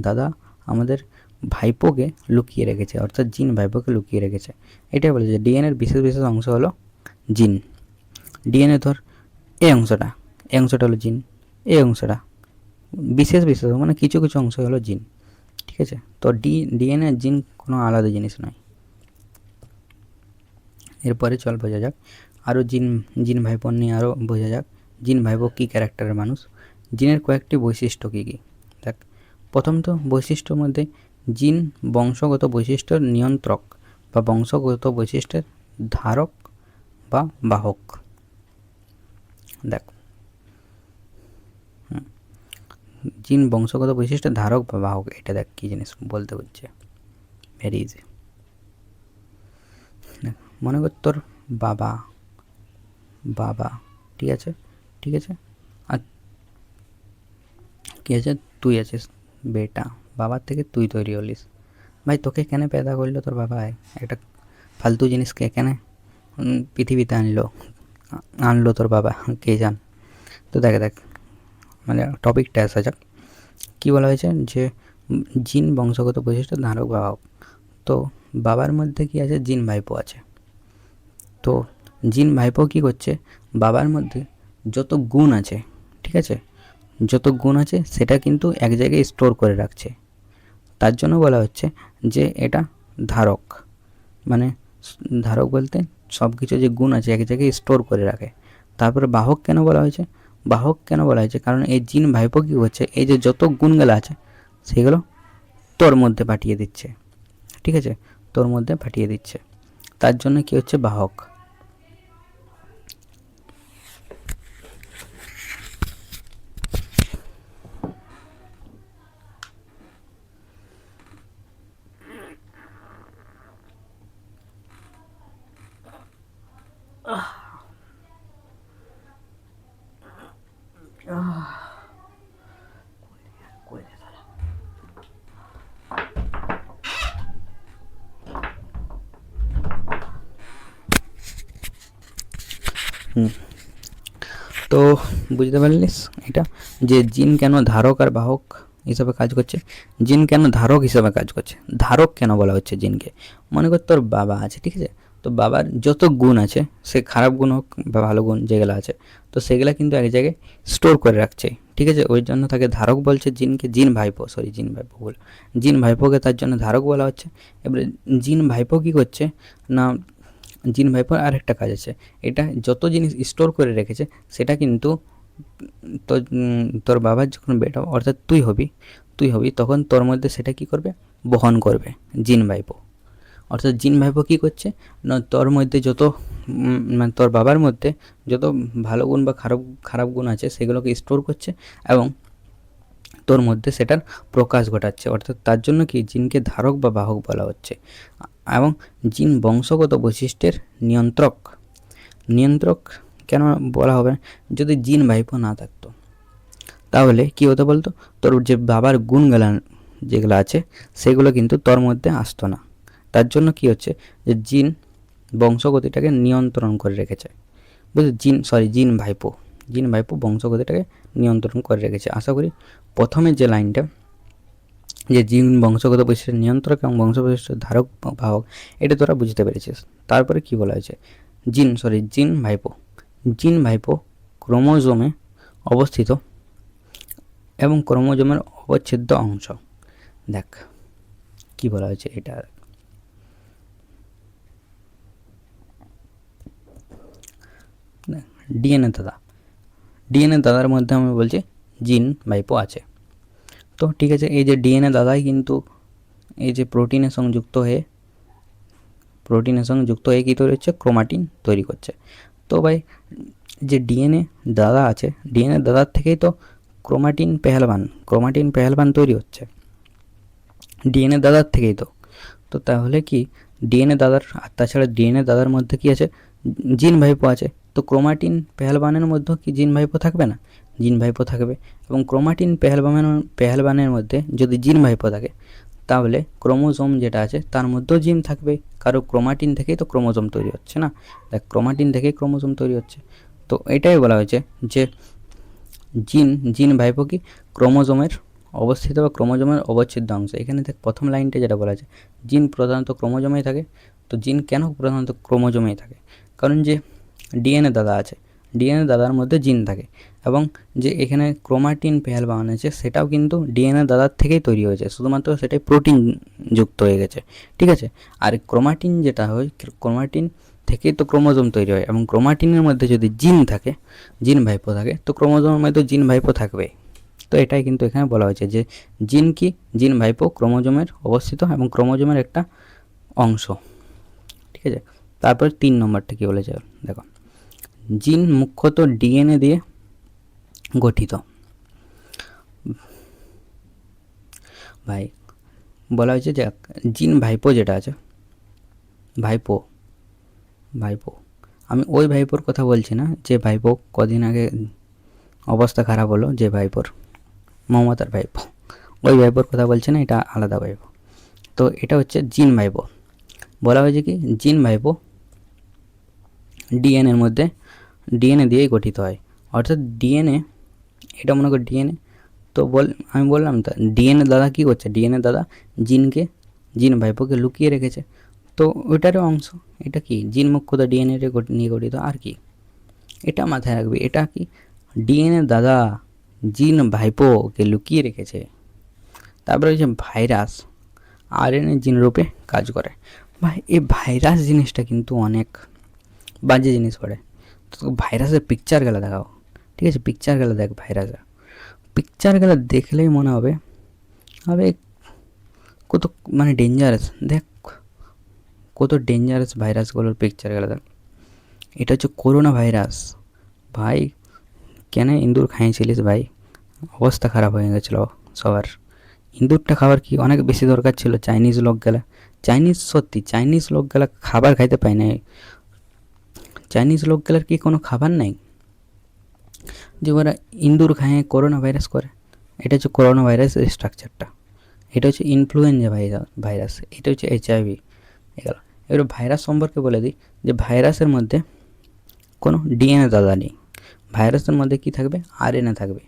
দাদা আমাদের ভাইপোকে লুকিয়ে রেখেছে, অর্থাৎ জিন ভাইপোকে লুকিয়ে রেখেছে। এটাই বলে যে ডিএনএর বিশেষ অংশ হলো জিন। ডিএনএ ধর এই অংশটা হলো জিন, এই অংশটা বিশেষ কিছু অংশ হলো জিন। ঠিক আছে, তো ডিএনএ জিন কোনো আলাদা জিনিস নয়। এরপরে চল বোঝা যাক আরও জিন ভাইপো নিয়ে আরও বোঝা যাক। জিন ভাইপো কী ক্যারেক্টারের মানুষ, জিনের কয়েকটি বৈশিষ্ট্য কী কী দেখ। প্রথমত বৈশিষ্ট্যর মধ্যে জিন বংশগত বৈশিষ্ট্যের নিয়ন্ত্রক বা বংশগত বৈশিষ্ট্যের ধারক বা বাহক। দেখ জিন বংশগত বৈশিষ্ট্যের ধারক বা বাহক, এটা দেখ কী জিনিস বলতে হচ্ছে, ভেরি ইজি। মনে কর তোর বাবা ঠিক আছে আর কী আছে, তুই আছিস বেটা, বাবার থেকে তুই তৈরি হলিস। ভাই তোকে কেন पैदा করলো তোর বাবা, একটা ফালতু জিনিসকে কেন পৃথিবীতে আনলো তোর বাবা, কে জান। তো দেখ টপিকটা আসা যাক। কী বলা হয়েছে যে জিন বংশগত বৈশিষ্ট্য ধারক বাহক। তো বাবার মধ্যে কি আছে, জিন ভাইপো আছে। তো জিন ভাইপো কী করছে, বাবার মধ্যে যত গুণ আছে, ঠিক আছে, যত গুণ আছে সেটা কিন্তু এক জায়গায় স্টোর করে রাখছে। তার জন্য বলা হচ্ছে যে এটা ধারক। মানে ধারক বলতে সব কিছু যে গুণ আছে এক জায়গায় স্টোর করে রাখে। তারপরে বাহক কেন বলা হয়েছে? বাহক কেন বলা হয়েছে? কারণ এই জিন ভাইপো কী করছে, এই যে যত গুণগুলো আছে সেগুলো তোর মধ্যে পাঠিয়ে দিচ্ছে। ঠিক আছে, তোর মধ্যে পাঠিয়ে দিচ্ছে, তার জন্য কি হচ্ছে বাহক। তো বুঝতে পারলিস এটা, যে জিন কেন ধারক আর বাহক হিসাবে কাজ করছে। জিন কেন ধারক হিসাবে কাজ করছে, ধারক কেন বলা হচ্ছে জিনকে? মনে কর তোর বাবা আছে, ঠিক আছে, তো বাবার যত গুণ আছে, সে খারাপ গুণ হোক বা ভালো গুণ যেগুলো আছে, তো সেগুলো কিন্তু এক জায়গায় স্টোর করে রাখছে। ঠিক আছে, ওই জন্য তাকে ধারক বলছে জিনকে। জিন ভাইপো বল, জিন ভাইপোকে তার জন্য ধারক বলা হচ্ছে। এবারে জিন ভাইপো কী করছে না, জিন ভাইপোর আরেকটা কাজ আছে, এটা যত জিনিস স্টোর করে রেখেছে সেটা কিন্তু তোর বাবার যখন বেটা অর্থাৎ তুই হবি তখন তোর মধ্যে সেটা কি করবে, বহন করবে জিন ভাইপো। অর্থাৎ জিন ভাইপো কী করছে না, তোর মধ্যে যত মানে তোর বাবার মধ্যে যত ভালো গুণ বা খারাপ গুণ আছে সেগুলোকে স্টোর করছে এবং তোর মধ্যে সেটার প্রকাশ ঘটাচ্ছে। অর্থাৎ তার জন্য কি জিনকে ধারক বা বাহক বলা হচ্ছে। এবং জিন বংশগত বৈশিষ্ট্যের নিয়ন্ত্রক কেন বলা হবে? যদি জিন ভাইপো না থাকতো তাহলে কি হতো বলতো, তোর যে বাবার গুণগুলো যেগুলো আছে সেগুলো কিন্তু তোর মধ্যে আসতো না। তার জন্য কি হচ্ছে যে জিন বংশগতিটাকে নিয়ন্ত্রণ করে রেখেছে। বুঝলি, জিন ভাইপো বংশগতিটাকে নিয়ন্ত্রণ করে রেখেছে। আশা করি প্রথমে যে লাইনটা, যে জিন বংশগত বৈশিষ্ট্যের নিয়ন্ত্রক এবং বংশ বৈশিষ্ট্যের ধারক বাহক, এটা তোরা বুঝতে পেরেছিস। তারপরে কি বলা হয়েছে, জিন ভাইপো ক্রোমোজোমে অবস্থিত এবং ক্রোমোজোমের অবচ্ছেদ্য অংশ। দেখ কি বলা হয়েছে এটা, ডিএনএ দাদার মধ্যে আমি বলছি জিন ভাইপো আছে। তো ঠিক আছে, এই যে ডিএনএ দাদাই কিন্তু এই যে প্রোটিনের সঙ্গে যুক্ত হয়ে কী তৈরি হচ্ছে, ক্রোমাটিন তৈরি করছে। তো ভাই যে ডিএনএ দাদা আছে, ডিএনএ দাদার থেকেই তো ক্রোমাটিন পেহলবান তৈরি হচ্ছে, ডিএনএ দাদার থেকেই তো তাহলে কি ডিএনএ দাদার, আর তাছাড়া ডিএনএ দাদার মধ্যে কি আছে, জিন ভাইপো আছে। তো ক্রোমাটিন পেহলবানের মধ্যে কি জিন ভাইপো থাকবে না? জিন ভাইপো থাকবে। এবং ক্রোমাটিন পেহলবানের মধ্যে যদি জিন ভাইপো থাকে তাহলে ক্রোমোজোম যেটা আছে তার মধ্যেও জিন থাকবে, কারণ ক্রোমাটিন থেকেই তো ক্রোমোজোম তৈরি হচ্ছে না। দেখ, ক্রোমাটিন থেকেই ক্রোমোজোম তৈরি হচ্ছে। তো এটাই বলা হয়েছে যে জিন ভাইপো কি ক্রোমোজোমের অবস্থিত বা ক্রোমোজোমের অবচ্ছেদ্য অংশ। এখানে দেখ প্রথম লাইনটা যেটা বলা আছে, জিন প্রধানত ক্রোমোজোমেই থাকে। তো জিন কেন প্রধানত ক্রোমোজোমেই থাকে? কারণ যে ডিএনএ দাদা আছে, ডিএনএ দাদার মধ্যে জিন থাকে এবং যে এখানে ক্রোমাটিন পেহলবান আছে সেটাও কিন্তু ডিএনএ দাদার থেকেই তৈরি হয়েছে, শুধুমাত্র সেটাই প্রোটিন যুক্ত হয়ে গেছে। ঠিক আছে, আর ক্রোমাটিন যেটা হয়, ক্রোমাটিন থেকেই তো ক্রোমোজোম তৈরি হয় এবং ক্রোমাটিনের মধ্যে যদি জিন ভাইপো থাকে তো ক্রোমোজোমের মধ্যে জিন ভাইপো থাকবে। তো এটাই কিন্তু এখানে বলা হয়েছে যে জিন ভাইপো ক্রোমোজোমের অবস্থিত এবং ক্রোমোজোমের একটা অংশ। ঠিক আছে, তারপর 3 নম্বরটা কী বলেছে দেখো, জিন মুখ্যত ডিএনএ দিয়ে গঠিত। ভাই বলা হয়েছে যে জিন ভাইপো যেটা আছে, ভাইপো আমি ওই ভাইপোর কথা বলছি না যে ভাইপো কদিন আগে অবস্থা খারাপ হলো, যে ভাইপোর মমতার ভাইপো, ওই ভাইপোর কথা বলছি না, এটা আলাদা ভাইপো। তো এটা হচ্ছে জিন ভাইপো। বলা হয়েছে কি জিন ভাইপো ডিএনএর মধ্যে ডিএনএ দিয়েই গঠিত হয়। অর্থাৎ ডিএনএ, এটা মনে কর ডিএনএ, তো আমি বললাম তো ডিএনএ দাদা কী করছে, ডিএনএ দাদা জিন ভাইপোকে লুকিয়ে রেখেছে, তো ওইটারও অংশ। এটা কি জিন মুখ্যত ডিএনএ নিয়ে গঠিত। আর কি এটা মাথায় রাখবি, এটা কি ডিএনএ দাদা জিন ভাইপোকে লুকিয়ে রেখেছে। তারপরে হচ্ছে ভাইরাস আরএনএ জিন রূপে কাজ করে। ভাই এই ভাইরাস জিনিসটা কিন্তু অনেক বাজে জিনিস করে। তো ভাইরাসের পিকচার গেলা দেখাও, ঠিক আছে? পিকচার গেলা দেখ ভাইরাসের, পিকচার গেলা দেখলেই মনে হবে হবে কত মানে ডেঞ্জারাস। দেখ কত ডেঞ্জারাস ভাইরাসগুলোর পিকচার গেলা দেখ। এটা হচ্ছে করোনা ভাইরাস। ভাই কেন ইঁদুর খাইয়েছিলিস ভাই? অবস্থা খারাপ হয়ে গেছিলো সবার। ইঁদুরটা খাবার কি অনেক বেশি দরকার ছিল। চাইনিজ লোক গেলা, চাইনিজ সত্যি চাইনিজ লোক গেলা খাবার খাইতে পায় না। চাইনিজ লোক গেলার কি কোনো খাবার নাই যে ওরা ইঁদুর খায় করোনা ভাইরাস করে? এটা হচ্ছে করোনা ভাইরাসের স্ট্রাকচারটা। এটা হচ্ছে ইনফ্লুয়েঞ্জা ভাইরাস, এটা হচ্ছে HIV। এগুলো এবার ভাইরাস সম্পর্কে বলে দিই যে ভাইরাসের মধ্যে কোনো DNA দাদা নেই। ভাইরাসের মধ্যে কি থাকবে? RNA থাকবে।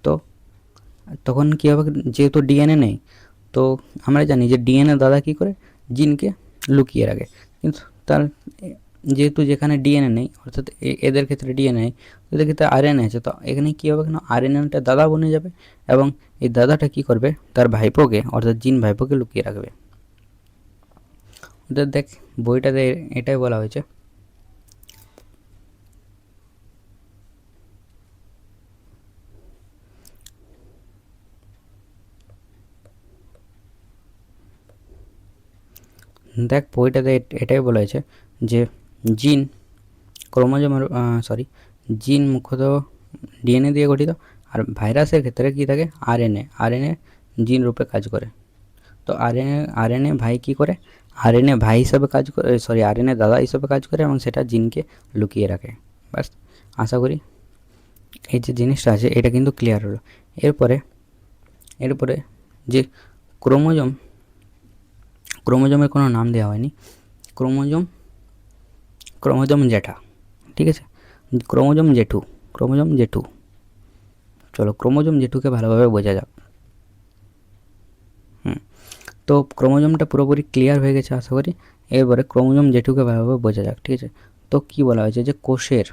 তো তখন কী হবে? যেহেতু DNA নেই, তো আমরা জানি যে DNA দাদা কী করে? জিনকে লুকিয়ে রাখে। কিন্তু তার যেহেতু যেখানে DNA নেই, অর্থাৎ এদের ক্ষেত্রে DNA নেই, এদের ক্ষেত্রে RNA আছে, তো এখানে কী হবে? কেন RNAটা দাদা বনে যাবে এবং এই দাদাটা কী করবে? তার ভাইপোকে অর্থাৎ জিন ভাইপোকে লুকিয়ে রাখবে। ওদের দেখ বইটাতে এটাই বলা হয়েছে। দেখ বইটাতে এটাই বলা হয়েছে যে জিন ক্রোমোজোমের জিন মুখ্যত DNA দিয়ে গঠিত, আর ভাইরাসের ক্ষেত্রে কী থাকে? RNA জিন রূপে কাজ করে। তো RNA ভাই কী করে? RNA ভাই হিসাবে কাজ করে, RNA দাদা হিসাবে কাজ করে এবং সেটা জিনকে লুকিয়ে রাখে। বাস, আশা করি এই যে জিনিসটা আছে এটা কিন্তু ক্লিয়ার হলো। এরপরে যে ক্রোমোজোমের কোনো নাম দেওয়া হয়নি। ক্রোমোজোম যেটা, ঠিক আছে? ক্রোমোজোম জেঠু। চলো ক্রোমোজোম জেঠুকে ভালোভাবে বোঝা যাক। তো ক্রোমোজোমটা পুরোপুরি ক্লিয়ার হয়ে গেছে আশা করি। এরপরে ক্রোমোজোম জেঠুকে ভালোভাবে বোঝা যাক, ঠিক আছে? তো কি বলা হয়েছে যে কোষের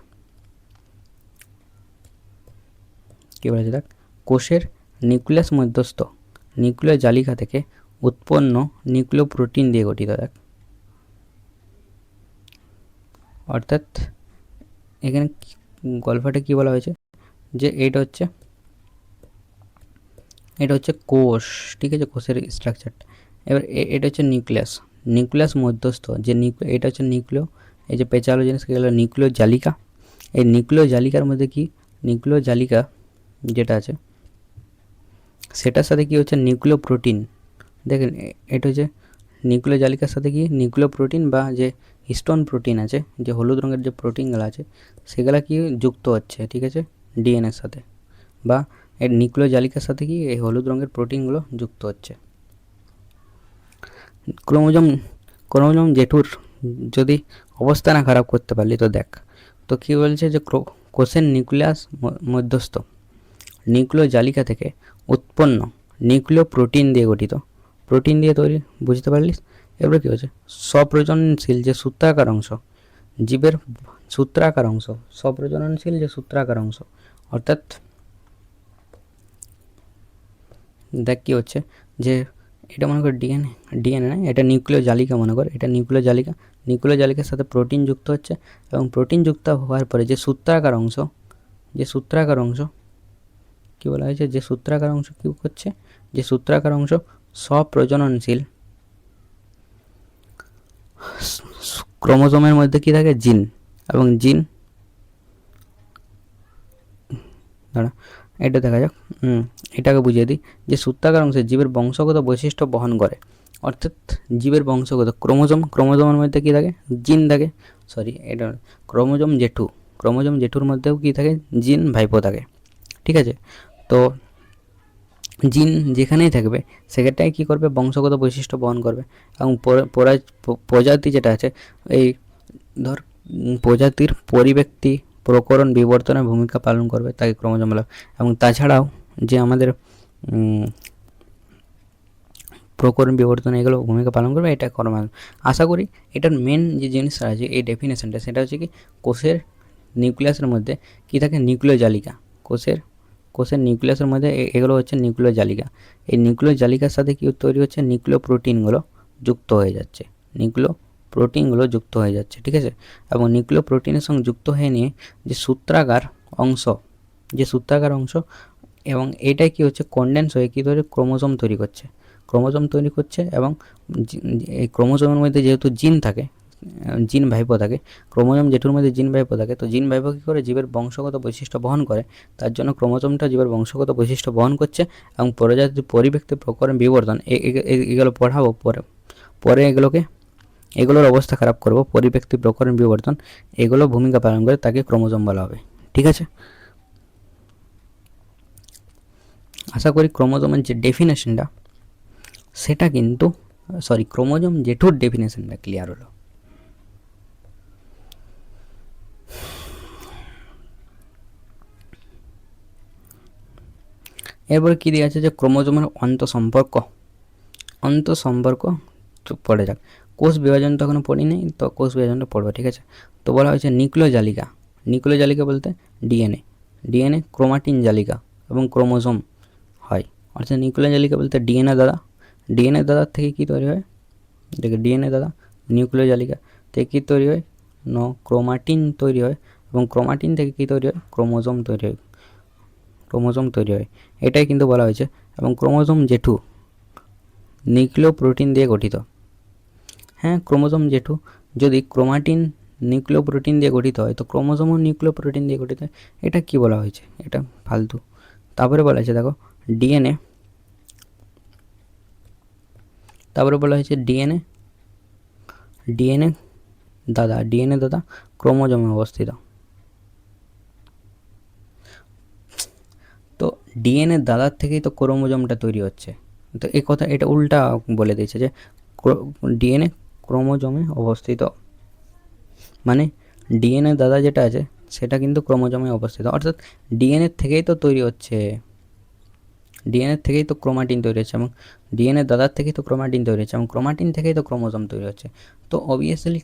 কী বলা হয়েছে দেখ, কোষের নিউক্লিয়াস মধ্যস্থ নিউক্লিয় জালিকা থেকে উৎপন্ন নিউক্লিয় প্রোটিন দিয়ে গঠিত। দেখ অর্থাৎ এখানে গল্পটা কি বলা হয়েছে যে এটা হচ্ছে কোষ, ঠিক আছে? কোষের স্ট্রাকচারটা। এবার এটা হচ্ছে নিউক্লিয়াস মধ্যস্থ যে এটা হচ্ছে নিউক্লিয়, এই যে পেঁচালো জিনিসকে গেল নিউক্লিয় জালিকা। এই নিউক্লিয় জালিকার মধ্যে কি নিউক্লিয় জালিকা যেটা আছে সেটার সাথে কি হচ্ছে নিউক্লিয় প্রোটিন। দেখেন এটা হচ্ছে নিউক্লিয় জালিকার সাথে কি নিউক্লিয় প্রোটিন বা যে হিস্টোন প্রোটিন আছে, যে হলুদ রঙের যে প্রোটিনগুলো আছে সেগুলা কি যুক্ত হচ্ছে, ঠিক আছে? ডিএনএর সাথে বা এর নিউক্লিয় জালিকার সাথে কি এই হলুদ রঙের প্রোটিনগুলো যুক্ত হচ্ছে। ক্রোমোজোম জেঠুর যদি অবস্থা না খারাপ করতে পারলি তো দেখ, তো কী বলছে যে কোষের নিউক্লিয়াস মধ্যস্থ নিউক্লিয় জালিকা থেকে উৎপন্ন নিউক্লিয় প্রোটিন দিয়ে গঠিত, প্রোটিন দিয়ে তৈরি, বুঝতে পারলিস? এবারে কী হচ্ছে স্বপ্রজননশীল যে সূত্রাকার অংশ, জীবের সূত্রাকার অংশ, স্বপ্রজননশীল যে সূত্রাকার অংশ, অর্থাৎ দেখ কী হচ্ছে যে এটা মনে কর ডিএনএ না, এটা নিউক্লিয় জালিকা মনে কর, এটা নিউক্লিয় জালিকার সাথে প্রোটিন যুক্ত হচ্ছে এবং প্রোটিন যুক্ত হওয়ার পরে যে সূত্রাকার অংশ কী বলা হয়েছে, যে সূত্রাকার অংশ কী করছে, যে সূত্রাকার অংশ স্বপ্রজননশীল ক্রোমোজোমের মধ্যে কী থাকে? জিন, এবং জিন দাঁড়া এটা দেখা যাক, এটাকে বুঝিয়ে দিই যে সূত্রাকার অংশে জীবের বংশগত বৈশিষ্ট্য বহন করে, অর্থাৎ জীবের বংশগত ক্রোমোজোমের মধ্যে কী থাকে? জিন থাকে। এটা ক্রোমোজোম জেঠুর মধ্যেও কী থাকে? জিন ভাইপো থাকে, ঠিক আছে? তো জিন যেখানেই থাকবে সেখানটায় কী করবে? বংশগত বৈশিষ্ট্য বহন করবে এবং প্রজাতি যেটা আছে, এই ধর প্রজাতির পরিব্যক্তি প্রকরণ বিবর্তনের ভূমিকা পালন করবে, তাকে ক্রোমোজোম বলা। এবং তাছাড়াও যে আমাদের প্রকরণ বিবর্তন এগুলো ভূমিকা পালন করবে, এটা ক্রোমোজোম। আশা করি এটার মেন যে জিনিসটা আছে এই ডেফিনেশনটা, সেটা হচ্ছে কি কোষের নিউক্লিয়াসের মধ্যে কী থাকে? নিউক্লিয় জালিকা, কোষের কোষের নিউক্লিয়াসের মধ্যে এগুলো হচ্ছে নিউক্লিয় জালিকা। এই নিউক্লিয় জালিকার সাথে কি তৈরি হচ্ছে, নিউক্লিয় প্রোটিনগুলো যুক্ত হয়ে যাচ্ছে, নিউক্লিয় প্রোটিনগুলো যুক্ত হয়ে যাচ্ছে, ঠিক আছে। এবং নিউক্লিয় প্রোটিনের সঙ্গে যুক্ত হয়ে নিয়ে যে সূত্রাকার অংশ, এবং এটাই কি হচ্ছে, কনডেন্স হয়ে কী তৈরি, ক্রোমোজোম তৈরি করছে। এবং এই ক্রোমোজোমের মধ্যে যেহেতু জিন থাকে, জিন ভাইপো থাকে, ক্রোমোজোম জেঠুর মধ্যে জিন ভাইপো থাকে, তো জিন ভাইপো কী করে, জীবের বংশগত বৈশিষ্ট্য বহন করে। তার জন্য ক্রোমোজোমটা জীবের বংশগত বৈশিষ্ট্য বহন করছে। এবং প্রজাতির পরিব্যক্তি প্রকরণ বিবর্তন এগুলো পড়াবো পরে এগুলোর অবস্থা খারাপ করব। পরিব্যক্তি প্রকরণ বিবর্তন এগুলো ভূমিকা পালন করে, তাকে ক্রোমোজোম বলা হবে, ঠিক আছে। আশা করি ক্রোমোজোমের যে ডেফিনেশনটা সেটা কিন্তু ক্রোমোজোম জেঠুর ডেফিনেশনটা ক্লিয়ার হলো। এরপরে কী দিয়ে আছে যে ক্রোমোজোমের অন্তঃসম্পর্ক পড়ে যাক। কোষ বিভাজন তো এখনো পড়ি নেই, তো কোষ বিভাজনটা পড়বো, ঠিক আছে। তো বলা হয়েছে নিউক্লিয় জালিকা বলতে ডিএনএ ক্রোমাটিন জালিকা এবং ক্রোমোজোম হয়। অর্থাৎ নিউক্লিয় জালিকা বলতে ডিএনএ দাদার থেকে কী তৈরি হয়, দেখে ডিএনএ দাদা নিউক্লিয় জালিকা থেকে কী তৈরি হয়, ক্রোমাটিন তৈরি হয়। এবং ক্রোমাটিন থেকে কী তৈরি হয়, ক্রোমোজোম তৈরি হয়। এটাই কিন্তু বলা হয়েছে। এবং ক্রোমোজোম জেঠু নিউক্লিয় প্রোটিন দিয়ে গঠিত। হ্যাঁ, ক্রোমোজোম জেঠু যদি ক্রোমাটিন নিউক্লিয় প্রোটিন দিয়ে গঠিত হয়, তো ক্রোমোজোমও নিউক্লিয় প্রোটিন দিয়ে গঠিত হয়। এটা কি বলা হয়েছে, এটা ফালতু। তারপরে বলা হয়েছে দেখো ডিএনএ ডিএনএ দাদা ক্রোমোজোমে অবস্থিত। তো ডিএনএ দাদার থেকেই তো ক্রোমোজোমটা তৈরি হচ্ছে। তো এই কথা এটা উল্টা বলে দিয়েছে যে ডিএনএ ক্রোমোজোমে অবস্থিত, মানে ডিএনএ দাদা যেটা আছে সেটা কিন্তু ক্রোমোজোমে অবস্থিত। অর্থাৎ ডিএনএ থেকেই তো তৈরি হচ্ছে, ক্রোমাটিন তৈরি হচ্ছে, এবং ডিএনএ দাদার থেকেই তো ক্রোমাটিন তৈরি হচ্ছে, এবং ক্রোমাটিন থেকেই তো ক্রোমোজোম তৈরি হচ্ছে। তো অবভিয়াসলি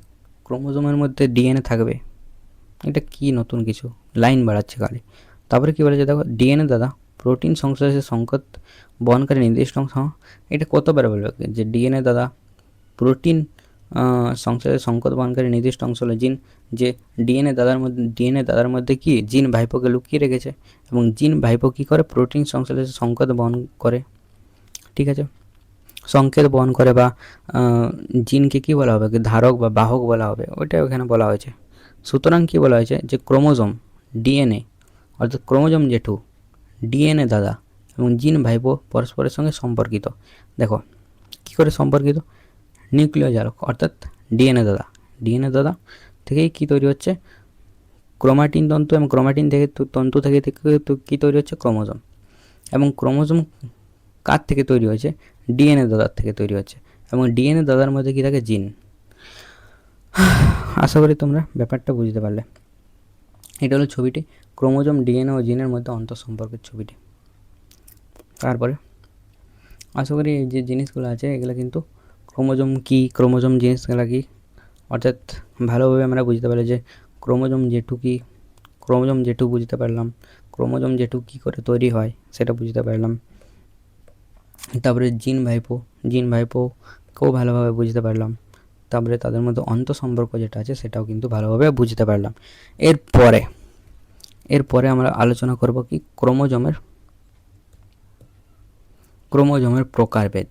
ক্রোমোজোমের মধ্যে ডিএনএ থাকবে। এটা কি নতুন কিছু লাইন বাড়াচ্ছে খালি। তারপরে কী বলেছে দেখো ডিএনএ দাদা প্রোটিন সংশ্লেষের সংকেত বহনকারী নির্দিষ্ট অংশ। এটা কতবার বলবে যে ডিএনএ দাদা প্রোটিন সংশ্লেষের সংকেত বহনকারী নির্দিষ্ট অংশ হলো জিন। যে ডিএনএ দাদার মধ্যে কি জিন ভাইপোকে লুকিয়ে রেখেছে, এবং জিন ভাইপো কী করে, প্রোটিন সংশ্লেষের সংকেত বহন করে, ঠিক আছে, সংকেত বহন করে। বা জিনকে কী বলা হবে, ধারক বা বাহক বলা হবে, ওইটা ওখানে বলা হয়েছে। সুতরাং কী বলা হয়েছে যে ক্রোমোজোম ডিএনএ অর্থাৎ ক্রোমোজোম জেঠু ডিএনএ দাদা এবং জিন ভাইপো পরস্পরের সঙ্গে সম্পর্কিত। দেখো কী করে সম্পর্কিত, নিউক্লিয় জারক অর্থাৎ ডিএনএ দাদা থেকেই কী তৈরি হচ্ছে, ক্রোমাটিন তন্তু, এবং ক্রোমাটিন থেকে তন্তু থেকে কী তৈরি হচ্ছে, ক্রোমোজোম। এবং ক্রোমোজোম কার থেকে তৈরি হয়েছে, ডিএনএ দাদার থেকে তৈরি হচ্ছে, এবং ডিএনএ দাদার মধ্যে কী থাকে, জিন। আশা করি তোমরা ব্যাপারটা বুঝতে পারলে। এটা হলো ছবিটি, ক্রোমোজোম ডিএনএ ও জিনের মধ্যে অন্তঃসম্পর্কের ছবিটি। তারপরে আশা করি এই যে জিনিসগুলো আছে এগুলো কিন্তু ক্রোমোজোম কী, ক্রোমোজোম জিনিসগুলো কী, অর্থাৎ ভালোভাবে আমরা বুঝতে পারি যে ক্রোমোজোম জেঠু কী, ক্রোমোজোম জেঠু বুঝতে পারলাম, ক্রোমোজোম জেঠু কী করে তৈরি হয় সেটা বুঝতে পারলাম। তারপরে জিন ভাইপোকেও ভালোভাবে বুঝতে পারলাম। তারপরে তাদের মধ্যে অন্তঃসম্পর্ক যেটা আছে সেটাও কিন্তু ভালোভাবে বুঝতে পারলাম। এরপরে আমরা আলোচনা করব কি ক্রোমোজোমের প্রকারভেদ।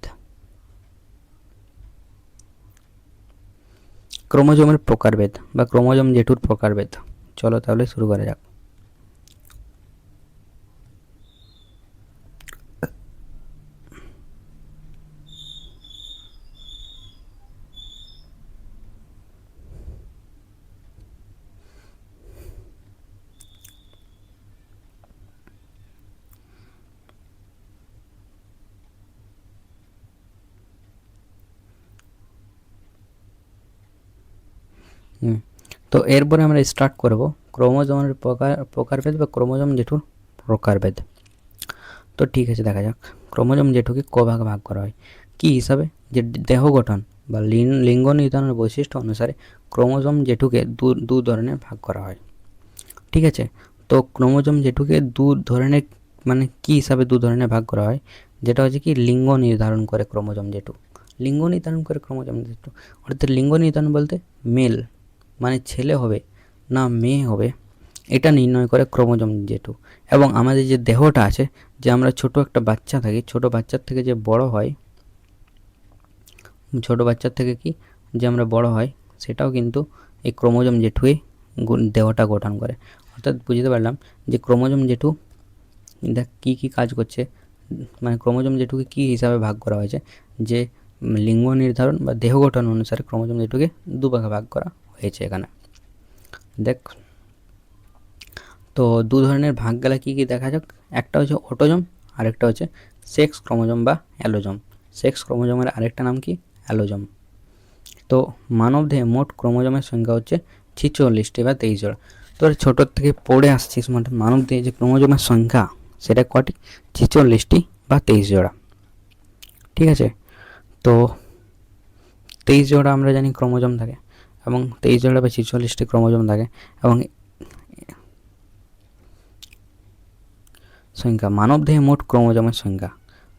বা ক্রোমোজোম জেঠুর প্রকারভেদ। চলো তাহলে শুরু করা যাক। তো এরপরে আমরা স্টার্ট করব ক্রোমোজোমের প্রকারভেদ বা ক্রোমোজোম জেঠুর প্রকারভেদ। তো ঠিক আছে, দেখা যাক ক্রোমোজোম জেঠুকে কভাগ ভাগ করা হয় কী হিসাবে, যে দেহ গঠন বা লিঙ্গ নির্ধারণের বৈশিষ্ট্য অনুসারে ক্রোমোজোম জেঠুকে দু ধরনের ভাগ করা হয়, ঠিক আছে। তো ক্রোমোজোম জেঠুকে দু ধরনের মানে কি হিসাবে দু ধরনের ভাগ করা হয়, যেটা হচ্ছে কি লিঙ্গ নির্ধারণ করে ক্রোমোজোম জে টু। লিঙ্গ নির্ধারণ করে ক্রোমোজোম জে টু অর্থাৎ লিঙ্গ নির্ধারণ বলতে মেল মানে ছেলে হবে না মেয়ে হবে এটা নির্ণয় করে ক্রোমোজোম জে টু। এবং আমাদের যে দেহটা আছে, যে আমরা ছোট একটা বাচ্চা থাকি, ছোট বাচ্চার থেকে যে বড় হয়, ছোট বাচ্চার থেকে কি যে আমরা বড় হয়, সেটাও কিন্তু এই ক্রোমোজোম জে টুই দেহটা গঠন করে। অর্থাৎ বুঝতে পারলাম যে ক্রোমোজোম জে টু দেখ কী কী কাজ করছে, মানে ক্রোমোজোম জে টুকে কী হিসাবে ভাগ করা হয়েছে, যে লিঙ্গ নির্ধারণ বা দেহ গঠন অনুসারে ক্রোমোজোম জে টুকে দু ভাগে ভাগ করা হয়েছে এখানে। দেখ তো দু ধরনের ভাগ গেলে কী কী দেখা যাক। একটা হচ্ছে অটোজোম, আরেকটা হচ্ছে সেক্স ক্রোমোজোম বা অ্যালোজোম। সেক্স ক্রোমোজোমের আরেকটা নাম কি অ্যালোজোম। তো মানবদেহে মোট ক্রোমোজোমের সংখ্যা হচ্ছে 46টি বা 23 জোড়া। তোর ছোটোর থেকে পড়ে আসছিস, মানে মানবদেহে যে ক্রোমোজোমের সংখ্যা সেটা কটি, 46টি বা 23 জোড়া। ঠিক আছে, তো 23 জোড়া আমরা জানি ক্রোমোজোম থাকে, এবং 23 জোড়া বা 46টি ক্রোমোজোম থাকে। এবং সংখ্যা মানবদেহে মোট ক্রোমোজোমের সংখ্যা,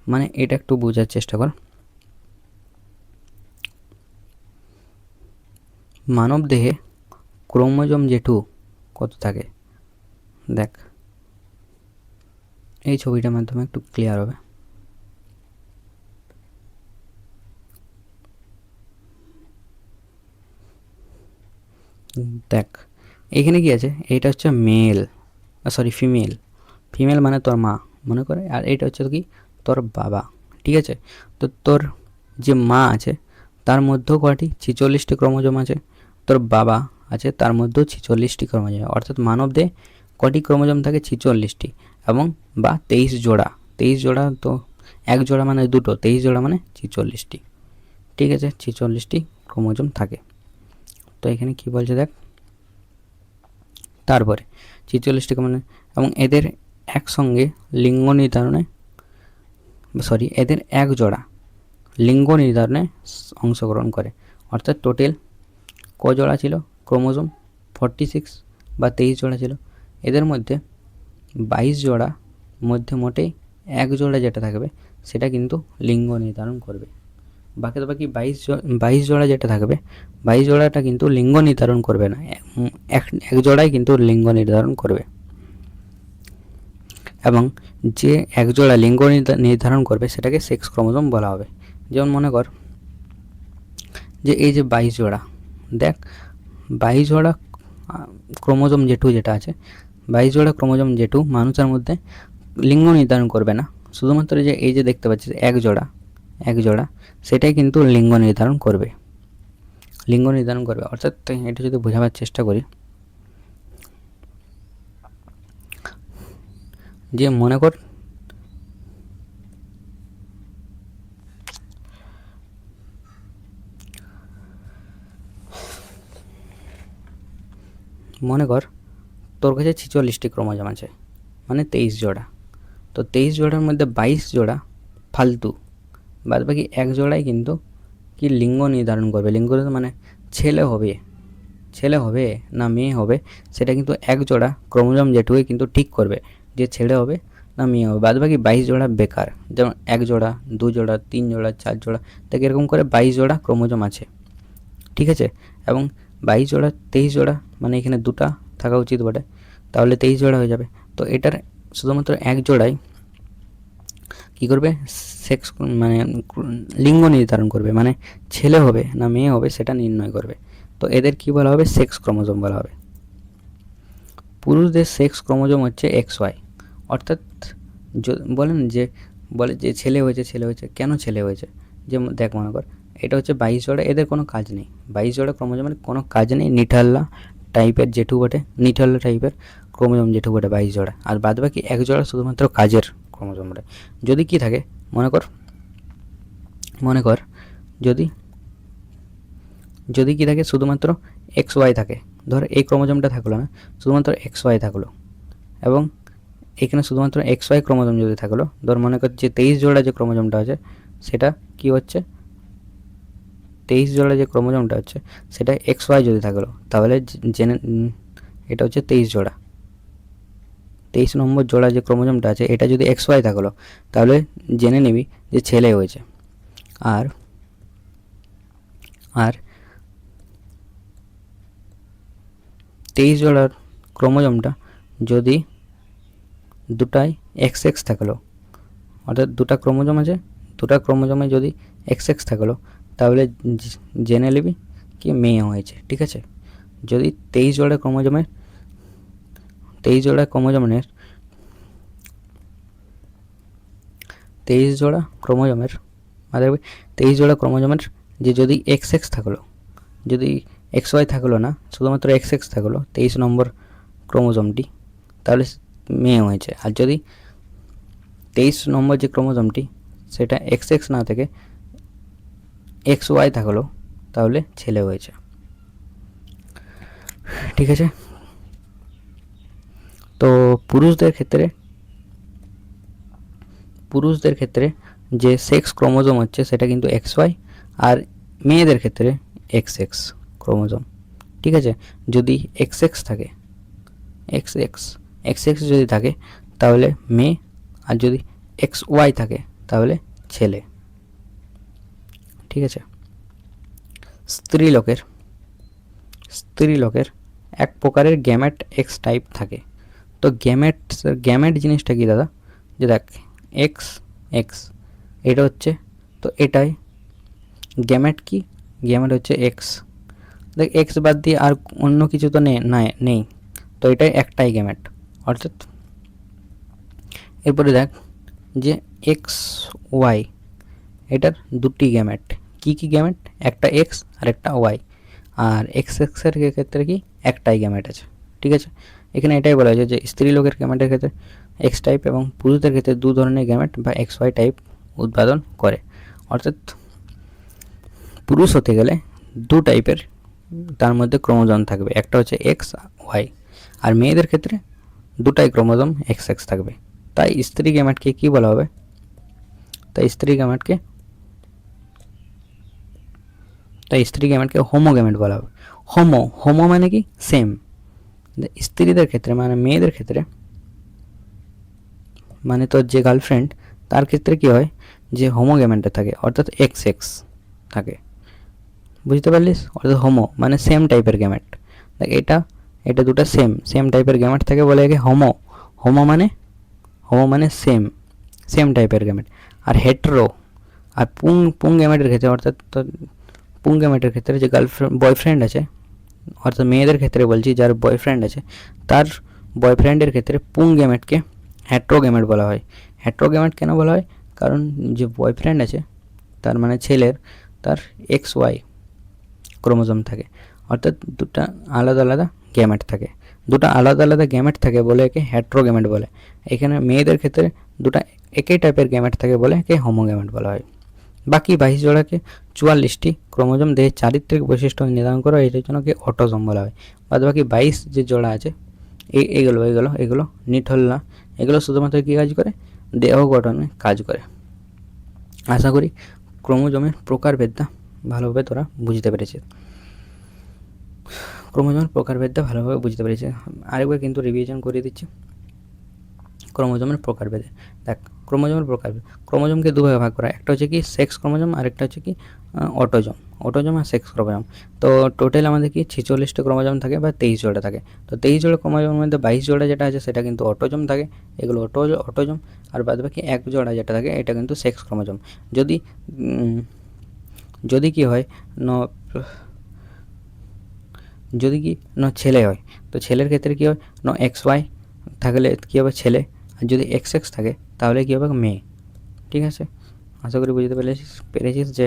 মানে এটা একটু বোঝার চেষ্টা কর। মানবদেহে ক্রোমোজোম জে টু কত থাকে, দেখ এই ছবিটার মাধ্যমে একটু ক্লিয়ার হবে। দেখ এখানে কি আছে, এইটা হচ্ছে মেল, সরি ফিমেল। ফিমেল মানে তোর মা মনে করে, আর এইটা হচ্ছে কি তোর বাবা। ঠিক আছে, তো তোর যে মা আছে তার মধ্যেও কয়টি 46টি ক্রোমোজোম আছে, তোর বাবা আছে তার মধ্যেও 46টি ক্রোমোজোম। অর্থাৎ মানবদেহে কটি ক্রোমোজোম থাকে 46টি, এবং বা 23 জোড়া। 23 জোড়া তো এক জোড়া মানে দুটো, 23 জোড়া মানে 46টি। ঠিক আছে, 46টি ক্রোমোজোম থাকে। তো এখানে কি বলছে দেখ, তারপরে 46টি ক্রোমোজোম, এবং এদের একসঙ্গে লিঙ্গ নির্ধারণে এদের এক জোড়া লিঙ্গ নির্ধারণে অংশগ্রহণ করে। অর্থাৎ টোটাল ক জোড়া ছিল ক্রোমোজোম, 46 বা 23 জোড়া ছিল। এদের মধ্যে 22 জোড়া মধ্যে মোটেই এক জোড়া যেটা থাকবে সেটা কিন্তু লিঙ্গ নির্ধারণ করবে। বাকি 22 জোড়া যেটা থাকবে, 22 জোড়াটা কিন্তু লিঙ্গ নির্ধারণ করবে না, এক জোড়াই কিন্তু লিঙ্গ নির্ধারণ করবে। এবং যে এক জোড়া লিঙ্গ নির্ধারণ করবে সেটাকে সেক্স ক্রোমোজোম বলা হবে। যেমন মনে কর যে এই যে 22 জোড়া, দেখ 22 জোড়া ক্রোমোজোম জে টু যেটা আছে, 22 জোড়া ক্রোমোজোম জে টু মানুষের মধ্যে লিঙ্গ নির্ধারণ করবে না, শুধুমাত্র যে এই যে দেখতে পাচ্ছিস এক জোড়া সেটাই কিন্তু লিঙ্গ নির্ধারণ করবে। লিঙ্গ নির্ধারণ করবে অর্থাৎ এটা যদি বোঝাবার চেষ্টা করি, যে মনে কর তোর কাছে 46টি ক্রোমোজোম আছে, মানে 23 জোড়া। তো 23 জোড়ার মধ্যে 22 জোড়া ফালতু, বাদ বাকি এক জোড়াই কিন্তু কি লিঙ্গ নির্ধারণ করবে। লিঙ্গ মানে ছেলে হবে না মেয়ে হবে, সেটা কিন্তু এক জোড়া ক্রোমোজোম যেটুকুই কিন্তু ঠিক করবে যে ছেলে হবে না মেয়ে হবে। বাদ বাকি 22 জোড়া বেকার, যেমন এক জোড়া, দু জোড়া, 3 জোড়া, 4 জোড়া, তাকে এরকম করে 22 জোড়া ক্রোমোজোম আছে। ঠিক আছে, এবং 22 জোড়া 23 জোড়া মানে এখানে দুটা থাকা উচিত বটে, তাহলে 23 জোড়া হয়ে যাবে। তো এটার শুধুমাত্র এক জোড়াই কী করবে, সেক্স মানে লিঙ্গ নির্ধারণ করবে, মানে ছেলে হবে না মেয়ে হবে সেটা নির্ণয় করবে। তো এদের কি বলা হবে, সেক্স ক্রোমোজোম বলা হবে। পুরুষদের সেক্স ক্রোমোজোম হচ্ছে XY। অর্থাৎ বলে যে ছেলে হয়েছে, কেন ছেলে হয়েছে, যে দেখ মনে কর এটা হচ্ছে 22 জোড়া, এদের কোনো কাজ নেই, 22 জোড়া ক্রোমোজোমের কোনো কাজ নেই, নিঠাল্লা টাইপের জেঠু বটে, নিঠাল্লা টাইপের ক্রোমোজোম জেঠু বটে 22 জোড়া, আর বাদ বাকি এক জোড়া শুধুমাত্র কাজের ক্রোমোজোম বটে। যদি কি থাকে মনে কর যদি কি থাকে শুধুমাত্র XY থাকে, ধর এই ক্রোমোজোমটা থাকলো না, শুধুমাত্র XY থাকলো, এবং এখানে শুধুমাত্র XY ক্রোমোজোম যদি থাকলো, ধর মনে কর যে 23 জোড়া যে ক্রোমোজোমটা আছে সেটা কি হচ্ছে, 23 জোড়া যে ক্রোমোজোমটা হচ্ছে সেটা XY যদি থাকলো, তাহলে এটা হচ্ছে 23 জোড়া 23 নম্বর জোড়া যে ক্রোমোজোমটা আছে এটা যদি XY থাকলো তাহলে জেনে নিবি যে ছেলে হয়েছে। আর আর 23 জোড়ার ক্রোমোজোমটা যদি দুটাই XX থাকলো, অর্থাৎ দুটা ক্রোমোজোম আছে, দুটা ক্রোমোজোমে যদি XX থাকলো তাহলে জেনে নিবি কি মেয়ে হয়েছে। ঠিক আছে, যদি 23 জোড়া ক্রোমোজোমের 23 জোড়া ক্রোমোজোমের 23 জোড়া ক্রোমোজোমের মানে 23 জোড়া ক্রোমোজোমের যে যদি XX থাকলো, যদি XY থাকলো না, শুধুমাত্র XX থাকলো 23 নম্বর ক্রোমোজোমটি, তাহলে মেয়ে হয়েছে। আর যদি 23 নম্বর যে ক্রোমোজোমটি সেটা XX না থেকে XY থাকলো তাহলে ছেলে হয়েছে। ঠিক আছে, তো পুরুষদের ক্ষেত্রে যে সেক্স ক্রোমোজোম হচ্ছে সেটা কিন্তু XY, আর মেয়েদের ক্ষেত্রে XX ক্রোমোজোম। ঠিক আছে, যদি XX থাকে, XX যদি থাকে তাহলে মেয়ে, আর যদি XY থাকে তাহলে ছেলে। ঠিক আছে, স্ত্রীলোকের এক প্রকারের গ্যামেট X টাইপ থাকে। তো গ্যামেট জিনিসটা কি দাদা, যে দেখ XX এটা হচ্ছে, তো এটাই গ্যামেট। কি গ্যামেট হচ্ছে X, দেখ X বাদ দিয়ে আর অন্য কিছু তো নেই, তো এটাই একটাই গ্যামেট। অর্থাৎ এরপরে দেখ যে XY এটার দুটি গ্যামেট। কি গ্যামেট, একটা X আর একটা Y, আর XX এর ক্ষেত্রে কি একটাই গ্যামেট আছে। ঠিক আছে, এখানে এটাই বলা হয়েছে যে স্ত্রী লোকের গ্যামেটের ক্ষেত্রে X টাইপ এবং পুরুষদের ক্ষেত্রে দু ধরনের গ্যামেট বা XY টাইপ উৎপাদন করে। অর্থাৎ পুরুষ হতে গেলে দু টাইপের তার মধ্যে ক্রোমোজোম থাকবে, একটা হচ্ছে XY, আর মেয়েদের ক্ষেত্রে দুটাই ক্রোমোজোম XX থাকবে। তাই স্ত্রী গ্যামেটকে কি বলা হবে, তাই স্ত্রী গ্যামেটকে হোমো গ্যামেট বলা হবে। হোমো মানে কি সেম। স্ত্রীদের ক্ষেত্রে মানে মেয়েদের ক্ষেত্রে, মানে তোর যে গার্লফ্রেন্ড তার ক্ষেত্রে কি হয় যে হোমো গ্যামেটটা থাকে, অর্থাৎ XX থাকে। বুঝতে পারলিস, অর্থাৎ হোমো মানে সেম টাইপের গ্যামেট। দেখ এটা দুটো সেম টাইপের গ্যামেট থাকে বলে একে হোমো মানে সেম টাইপের গ্যামেট। আর হেটেরো আর পুং গ্যামেটের ক্ষেত্রে, অর্থাৎ পুং গ্যামেটের ক্ষেত্রে যে বয়ফ্রেন্ড আছে, অর্থাৎ মেয়েদের ক্ষেত্রে বলছি, যার বয়ফ্রেন্ড আছে তার বয়ফ্রেন্ডের ক্ষেত্রে পুং গ্যামেটকে হেটেরো গ্যামেট বলা হয়। হেটেরো গ্যামেট কেন বলা হয়, কারণ যে বয়ফ্রেন্ড আছে তার মানে ছেলের, তার XY ক্রোমোজোম থাকে, অর্থাৎ দুটো আলাদা আলাদা গ্যামেট থাকে বলে একে হেটেরো গ্যামেট বলে। এখানে মেয়েদের ক্ষেত্রে দুটো একই টাইপের গ্যামেট থাকে বলে একে হোমো গ্যামেট বলা হয়। বাকি 22 জোড়াকে 44টি ক্রোমোজোম দেহের চারিত্রিক বৈশিষ্ট্য নির্ধারণ করা, এটার জন্য কি অটোজোম বলা হয়। বাদ বাকি 22 যে জোড়া আছে এগুলো নিট হল না, এগুলো শুধুমাত্র কী কাজ করে, দেহ গঠনে কাজ করে। আশা করি ক্রোমোজোমের প্রকারভেদটা ভালোভাবে তোরা বুঝতে পেরেছিস। আরেকবার কিন্তু রিভিশন করে দিচ্ছি ক্রোমোজোমের প্রকারভেদে। দেখ ক্রোমোজোমকে দুভাবে ভাগ করা, একটা হচ্ছে কি সেক্স ক্রোমোজোম আর একটা হচ্ছে কি অটোজোম আর সেক্স ক্রোমোজোম। তো টোটাল আমাদের কি 46টা ক্রোমোজোম থাকে বা 23 জোড়া থাকে। তো 23 জোড়া ক্রোমোজোমের মধ্যে 22 জোড়া যেটা আছে সেটা কিন্তু অটোজোম থাকে, এগুলো অটোজোম, আর বাদ বাকি এক জোড়া যেটা থাকে এটা কিন্তু সেক্স ক্রোমোজোম। যদি কি হয় ছেলে হয়, তো ছেলের ক্ষেত্রে কী হয়, XY থাকলে কী হবে ছেলে, আর যদি XX থাকে তাহলে কী হবে মেয়ে। ঠিক আছে, আশা করি বুঝতে পেরেছিস যে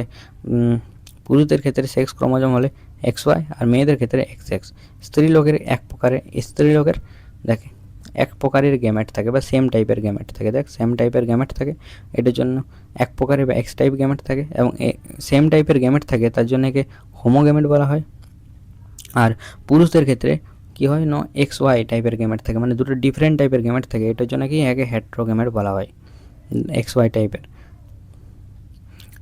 পুরুষদের ক্ষেত্রে সেক্স ক্রোমোজোম হলে XY আর মেয়েদের ক্ষেত্রে XX। স্ত্রীলোকের এক প্রকারের গ্যামেট থাকে বা সেম টাইপের গ্যামেট থাকে। সেম টাইপের গ্যামেট থাকে, এটার জন্য এক প্রকারের বা X টাইপ গ্যামেট থাকে, এবং সেম টাইপের গ্যামেট থাকে তার জন্য একে হোমো গ্যামেট বলা হয়। আর পুরুষদের ক্ষেত্রে কি হয়, XY টাইপের গ্যামেট থাকে, মানে দুটো ডিফারেন্ট টাইপের গ্যামেট থাকে, এটার জন্য কি একে হেটেরো গ্যামেট বলা হয়, XY টাইপের।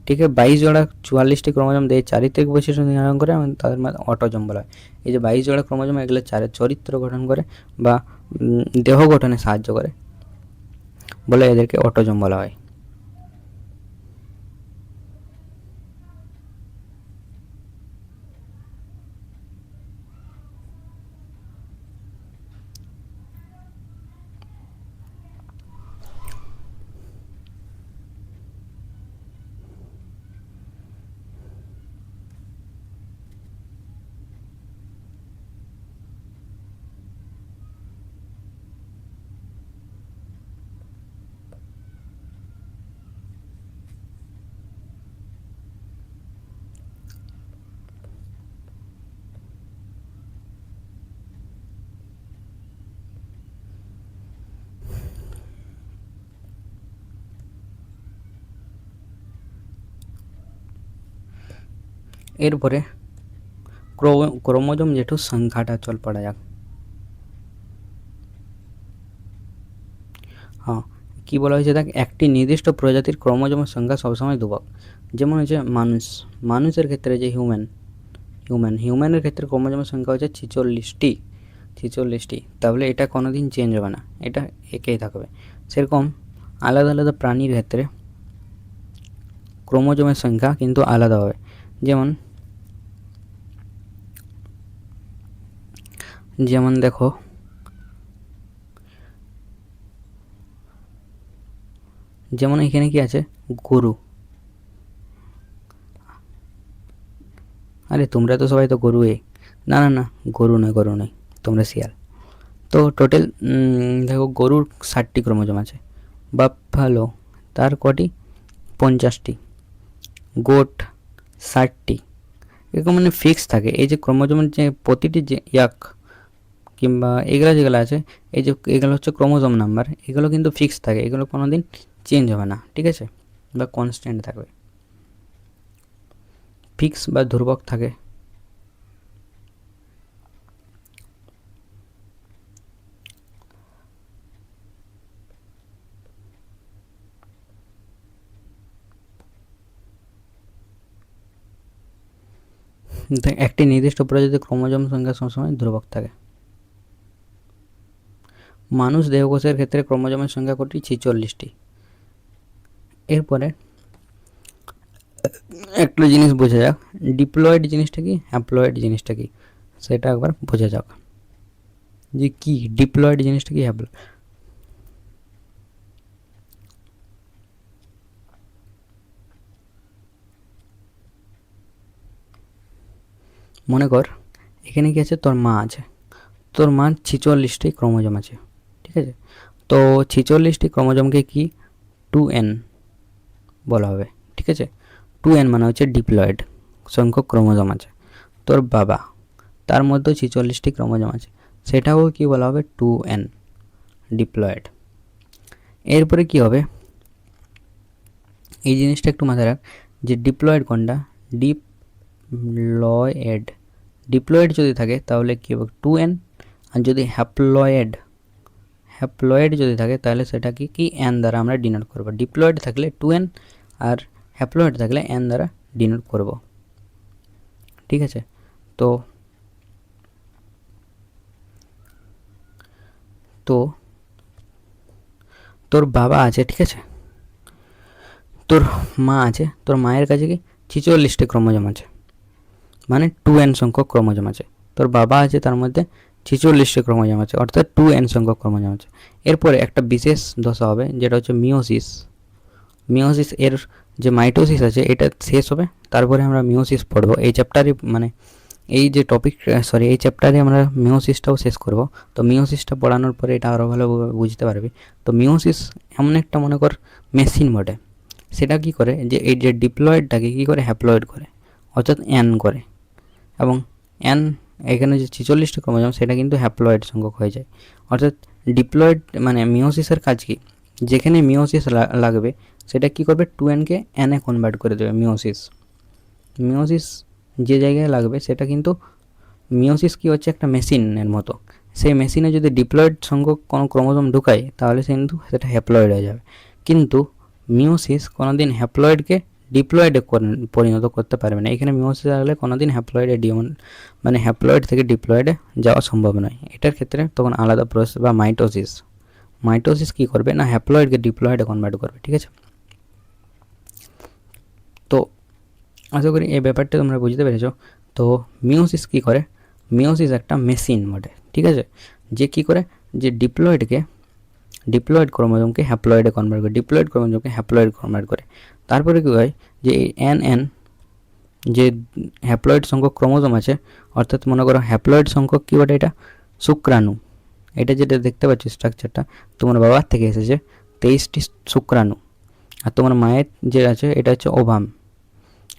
ঠিক আছে, 22 জোড়া 44টি ক্রোমোজোম দেহের চারিত্রিক বৈশিষ্ট্য নির্ধারণ করে এবং তাদের মধ্যে অটোজোম বলা হয়। এই যে 22 জোড়া ক্রোমোজোম এগুলো চরিত্র গঠন করে বা দেহ গঠনে সাহায্য করে বলে এদেরকে অটোজোম বলা হয়। এরপরে ক্রোমোজোম যেটু সংখ্যাটা চল পড়া যাক। হ্যাঁ, কি বলা হয়েছে দেখ, একটি নির্দিষ্ট প্রজাতির ক্রোমোজোমের সংখ্যা সবসময় ধ্রুবক। যেমন হচ্ছে মানুষের ক্ষেত্রে যে হিউম্যানের ক্ষেত্রে ক্রোমোজোমের সংখ্যা হচ্ছে 46টি। তাহলে এটা কোনোদিন চেঞ্জ হবে না, এটা একই থাকবে। সেরকম আলাদা আলাদা প্রাণীর ক্ষেত্রে ক্রোমোজোমের সংখ্যা কিন্তু আলাদা হবে। যেমন দেখো, যেমন এখানে কি আছে, গরু। আরে তোমরা তো সবাই তো গরু। না না না, গরু নয়, তোমরা শিয়াল। তো টোটাল দেখো, গরুর 60টি ক্রোমোজোম আছে। বাফালো তার কটি? 50টি। গোট 60টি। এরকম মানে ফিক্স থাকে। এই যে ক্রোমোজোমের যে প্রতিটি যে কিংবা এগুলো যেগুলো আছে, এই যে এগুলো হচ্ছে ক্রোমোজোম নাম্বার, এগুলো কিন্তু ফিক্স থাকে, এগুলো কোনোদিন চেঞ্জ হবে না, ঠিক আছে, বা কনস্ট্যান্ট থাকবে, ফিক্স বা ধ্রুবক থাকে। একটি নির্দিষ্ট প্রজাতির ক্রোমোজোম সংখ্যা সবসময় ধ্রুবক থাকে। মানুষ দেহকোষের ক্ষেত্রে ক্রোমোজোমের সংখ্যা কটি? 46টি। এরপরে একটা জিনিস বোঝা যাক, ডিপ্লয়েড জিনিসটা কি, হ্যাপ্লয়েড জিনিসটা কি, সেটা একবার বোঝা যাক যে কি ডিপ্লয়েড জিনিসটা কি, হ্যাপ্লয়েড। মনে কর এখানে কি আছে, তোর মা আছে, তোর মার 46টি ক্রোমোজোম আছে, ঠিক আছে। তো 46টি ক্রোমোজোমকে কি 2n বলা হবে, ঠিক আছে। 2n মানে হচ্ছে ডিপ্লয়েড সংখ্যক ক্রোমোজোম আছে। তোর বাবা, তার মধ্যে 46টি ক্রোমোজোম আছে, সেটাও কি বলা হবে 2n ডিপ্লয়েড। এরপরে কি হবে, এই জিনিসটা একটু মাথায় রাখ যে ডিপ্লয়েড কোনটা, ডিপ্লয়েড যদি থাকে তাহলে কি হবে 2n, আর যদি হ্যাপ্লয়েড যদি থাকে তাহলে সেটা কি n দ্বারা আমরা ডিনোট করব। ডিপ্লয়েড থাকলে 2n আর হ্যাপ্লয়েড থাকলে n দ্বারা ডিনোট করব, ঠিক আছে। তো তোর বাবা আছে, ঠিক আছে, তোর মা আছে, তোর মায়ের কাছে কি 46টি ক্রোমোজোম আছে, মানে 2n সংখ্যক ক্রোমোজোম আছে। তোর বাবা আছে, তার মধ্যে 46টি ক্রোমোজোম আছে, অর্থাৎ 2n সংখ্যক ক্রোমোজোম আছে। এরপরে একটা বিশেষ দশা হবে যেটা হচ্ছে মিওসিস এর যে মাইটোসিস আছে এটা শেষ হবে, তারপরে আমরা মিওসিস পড়বো। এই চ্যাপ্টারে মানে এই যে এই চ্যাপ্টারে আমরা মিওসিসটাও শেষ করব। তো মিওসিসটা পড়ানোর পরে এটা আরও ভালোভাবে বুঝতে পারবি। তো মিওসিস এমন একটা মনে কর মেশিন বটে, সেটা কি করে যে এই যে ডিপ্লয়েডটাকে কি করে হ্যাপ্লয়েড করে, অর্থাৎ n করে, এবং n এখানে যে 46টি ক্রোমোজোম সেটা কিন্তু হ্যাপ্লয়েড সংখ্যক হয়ে যায়। অর্থাৎ ডিপ্লয়েড মানে মিওসিসের কাজ কি, যেখানে মিওসিস লাগবে সেটা কি করবে 2nকে n এ কনভার্ট করে দেবে। মিওসিস যে জায়গায় লাগবে সেটা কিন্তু মিওসিস কি হচ্ছে একটা মেশিনের মতো, সেই মেশিনে যদি ডিপ্লয়েড সংখ্যক কোনো ক্রোমোজোম ঢুকায় তাহলে কিন্তু সেটা হ্যাপ্লয়েড হয়ে যাবে। কিন্তু মিওসিস কোনোদিন হ্যাপ্লয়েডকে ডিপ্লয়েডে পরিণত করতে পারবে না। এখানে মিওসিস থাকলে কোনোদিন হ্যাপ্লয়েডে মানে হ্যাপ্লয়েড থেকে ডিপ্লয়েডে যাওয়া সম্ভব নয়। এটার ক্ষেত্রে তখন আলাদা প্রসেস বা মাইটোসিস কী করবে না, হ্যাপ্লয়েডকে ডিপ্লয়েডে কনভার্ট করবে। ঠিক আছে, তো আশা করি এই ব্যাপারটা তোমরা বুঝতে পেরেছো। তো মিওসিস কী করে, মিওসিস একটা মেশিন বটে। ঠিক আছে, যে কী করে, যে ডিপ্লয়েড ক্রোমোজোমকে হ্যাপ্লয়েডে কনভার্ট করে, ডিপ্লয়েড ক্রোমোজোমকে হ্যাপ্লয়েড কনভার্ট করে। তারপরে কী হয়, যে এই এন যে হ্যাপ্লয়েড সংখ্যক ক্রোমোজোম আছে, অর্থাৎ মনে করো হ্যাপ্লয়েড সংখ্যক কী বটে, এটা শুক্রাণু। এটা যেটা দেখতে পাচ্ছ স্ট্রাকচারটা তোমার বাবার থেকে এসেছে, 23টি শুক্রাণু। আর তোমার মায়ের যে আছে এটা হচ্ছে ওভাম।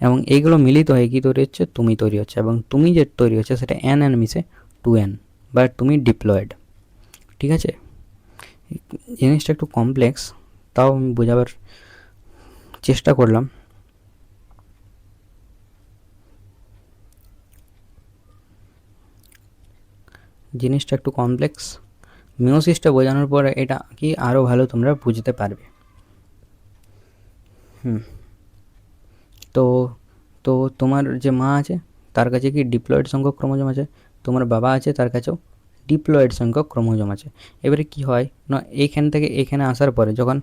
এবং এইগুলো মিলিত হয়ে কী তৈরি হচ্ছে, তুমি তৈরি হচ্ছে। এবং তুমি যে তৈরি হচ্ছে সেটা এন মিশে 2n, বা তুমি ডিপ্লয়েড। ঠিক আছে, জিনিসটা একটু কমপ্লেক্স, তাও আমি বোঝাবার চেষ্টা করলাম। জিনিসটা একটু কমপ্লেক্স, মিওসিসটা বোঝানোর পরে এটা কি আরও ভালো তোমরা বুঝতে পারবে। তো তো তোমার যে মা আছে তার কাছে কি ডিপ্লয়েড সংখ্যক ক্রোমোজোম আছে, তোমার বাবা আছে তার কাছেও ডিপ্লয়েড সংখ্যক ক্রোমোজোম আছে। এবারে কি হয় না, এইখান থেকে এখানে আসার পরে যখন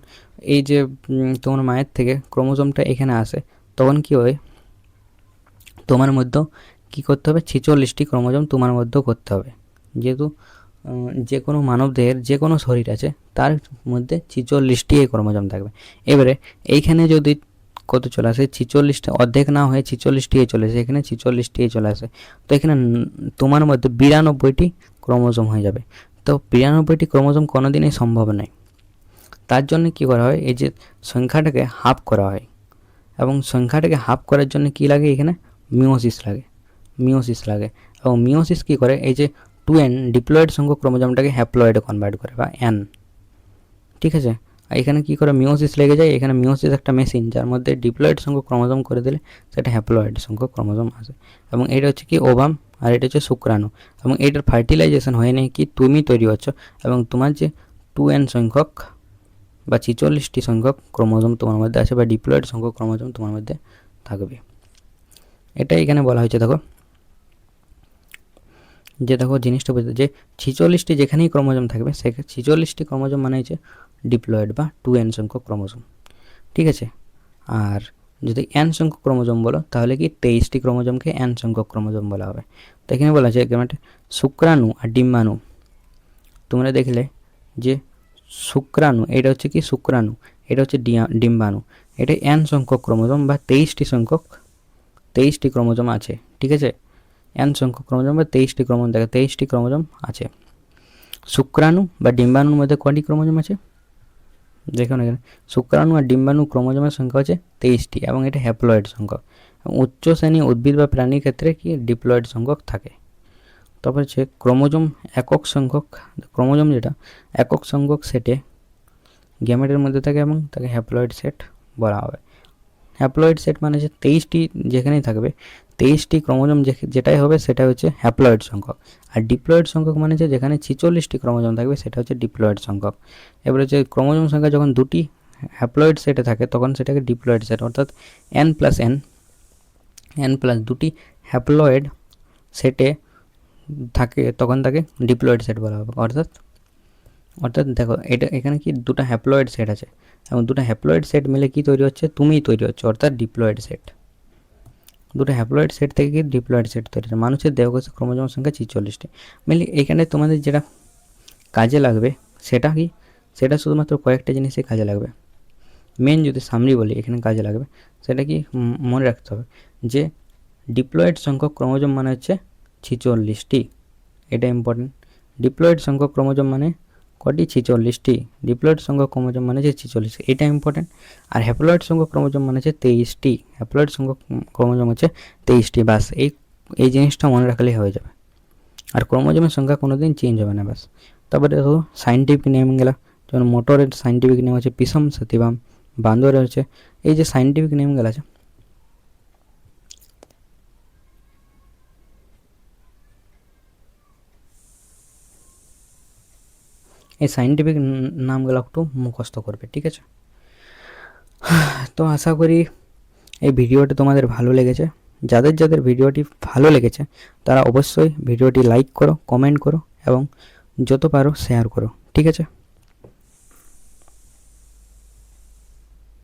এই যে তোমার মায়ের থেকে ক্রোমোজোমটা এখানে আসে, তখন কি হয়, তোমার মধ্যেও কী করতে হবে, 46টি ক্রোমোজোম তোমার মধ্যেও করতে হবে। যেহেতু যে কোনো মানবদেহের যে কোনো শরীর আছে তার মধ্যে 46টি এই ক্রোমোজোম থাকবে। এবারে এইখানে যদি কত চলে আসে, 46টা অর্ধেক না হয়ে 46টি চলে আসে, এখানে 46টি চলে আসে, তো এখানে তোমার মধ্যে 92টি ক্রোমোজোম হয়ে যাবে। তো 92টি ক্রোমোজোম কোনোদিনই সম্ভব নয়। তার জন্য কী করা হয়, এই যে সংখ্যাটাকে হাফ করা হয়। এবং সংখ্যাটাকে হাফ করার জন্য কী লাগে, এখানে মিওসিস লাগে। এবং মিওসিস কী করে, এই যে 2n ডিপ্লয়েড সংখ্যক ক্রোমোজোমটাকে হ্যাপ্লয়েডে কনভার্ট করে, বা n। ঠিক আছে, এখানে কী করে মিওসিস লেগে যায়, এখানে মিওসিস একটা মেশিন যার মধ্যে ডিপ্লয়েড সংখ্যক ক্রোমোজোম করে দিলে সেটা হ্যাপ্লয়েড সংখ্যক ক্রোমোজোম আসে। এবং এটা হচ্ছে কি ওভাম, আর এটা হচ্ছে শুক্রাণু। এবং এটার ফার্টিলাইজেশন হয়ে নেই কি তুমি তৈরি হচ্ছ, এবং তোমার যে 2n সংখ্যক বা 46টি সংখ্যক ক্রোমোজোম তোমার মধ্যে আছে, বা ডিপ্লয়েড সংখ্যক ক্রোমোজোম তোমার মধ্যে থাকবে। এটাই এখানে বলা হয়েছে। দেখো জিনিসটা বুঝতে, যে 46টি যেখানেই ক্রোমোজোম থাকবে সেখানে 46টি ক্রোমোজোম মানে হচ্ছে ডিপ্লয়েড বা 2n সংখ্যক ক্রোমোজোম। ঠিক আছে, আর যদি n সংখ্যক ক্রোমোজোম বলো তাহলে কি 23টি ক্রোমোজোমকে n সংখ্যক ক্রোমোজোম বলা হবে। তো এখানে বলা আছে শুক্রাণু আর ডিম্বাণু। তোমরা দেখলে যে শুক্রাণু এটা হচ্ছে কি শুক্রাণু, এটা হচ্ছে ডিম্বাণু। এটা n সংখ্যক ক্রোমোজোম বা 23টি ক্রোমোজোম আছে। ঠিক আছে, n সংখ্যক ক্রোমোজোম বা 23টি ক্রোমোজোম, দেখে 23টি ক্রোমোজোম আছে। শুক্রাণু বা ডিম্বাণুর মধ্যে কয়টি ক্রোমোজোম আছে, দেখুন এখানে শুক্রাণু আর ডিম্বাণু ক্রোমোজোমের সংখ্যা হচ্ছে 23টি, এবং এটা হ্যাপ্লয়েড সংখ্যক। উচ্চ শ্রেণী উদ্ভিদ বা প্রাণীর ক্ষেত্রে কি ডিপ্লয়েড সংখ্যক থাকে। তারপর হচ্ছে ক্রোমোজোম একক সংখ্যক, ক্রোমোজোম যেটা একক সংখ্যক সেটে গ্যামেটের মধ্যে থাকে এবং তাকে হ্যাপ্লয়েড সেট বলা হবে। হ্যাপ্লয়েড সেট মানে হচ্ছে 23টি যেখানেই থাকবে 23টি ক্রোমোজোম যেটাই হবে সেটা হচ্ছে হ্যাপ্লয়েড সংখ্যক। আর ডিপ্লয়েড সংখ্যক মানে হচ্ছে যেখানে 46টি ক্রোমোজোম থাকবে সেটা হচ্ছে ডিপ্লয়েড সংখ্যক। এবার হচ্ছে ক্রোমোজোম সংখ্যা যখন দুটি হ্যাপ্লয়েড সেটে থাকে তখন সেটাকে ডিপ্লয়েড সেট, অর্থাৎ n প্লাস দুটি হ্যাপ্লয়েড সেটে থাকে তখন তাকে ডিপ্লয়েড সেট বলা হবে। অর্থাৎ দেখো এটা এখানে কি দুটো হ্যাপ্লয়েড সেট আছে, এবং দুটো হ্যাপ্লয়েড সেট মিলে কি তৈরি হচ্ছে, তুমিই তৈরি হচ্ছে, অর্থাৎ ডিপ্লয়েড সেট। দুটো হ্যাপ্লয়েড সেট থেকে কি ডিপ্লয়েড সেট তৈরি হচ্ছে। মানুষের দেহকোষে ক্রোমোজোম সংখ্যা 46টি। মেনলি এখানে তোমাদের যেটা কাজে লাগবে সেটা কি, সেটা শুধুমাত্র কয়েকটা জিনিসে কাজে লাগবে। মেন যদি সামরি বলি এখানে কাজে লাগবে, সেটা কি মনে রাখতে হবে যে ডিপ্লয়েড সংখ্যক ক্রোমোজোম মানে হচ্ছে 46টি। এটা ইম্পর্টেন্ট। ডিপ্লয়েড সংখ্যক ক্রোমোজোম মানে কটি, 46টি। ডিপ্লয়েড সংখ্যক ক্রোমোজোম মানে হচ্ছে 46, এটা ইম্পর্টেন্ট। আর হ্যাপ্লয়েড সংখ্যক ক্রোমোজোম মানে হচ্ছে 23টি। হ্যাপ্লয়েড সংখ্যক ক্রোমোজোম হচ্ছে 23টি। বাস এই জিনিসটা মনে রাখলেই হয়ে যাবে। আর ক্রোমোজোমের সংখ্যা কোনোদিন চেঞ্জ হবে না, বাস। তারপরে দেখো সাইন্টিফিক নেম গেলা, যেমন মোটরের সাইন্টিফিক নেম হচ্ছে পিসম সতিবাম, বান্দরের হচ্ছে এই যে সাইন্টিফিক নেম গেলা আছে, এই সাইন্টিফিক নামগুলো একটু মুখস্থ করবে। ঠিক আছে, তো আশা করি এই ভিডিওটি তোমাদের ভালো লেগেছে, যাদের যাদের ভিডিওটি ভালো লেগেছে তারা অবশ্যই ভিডিওটি লাইক করো, কমেন্ট করো এবং যত পারো শেয়ার করো। ঠিক আছে।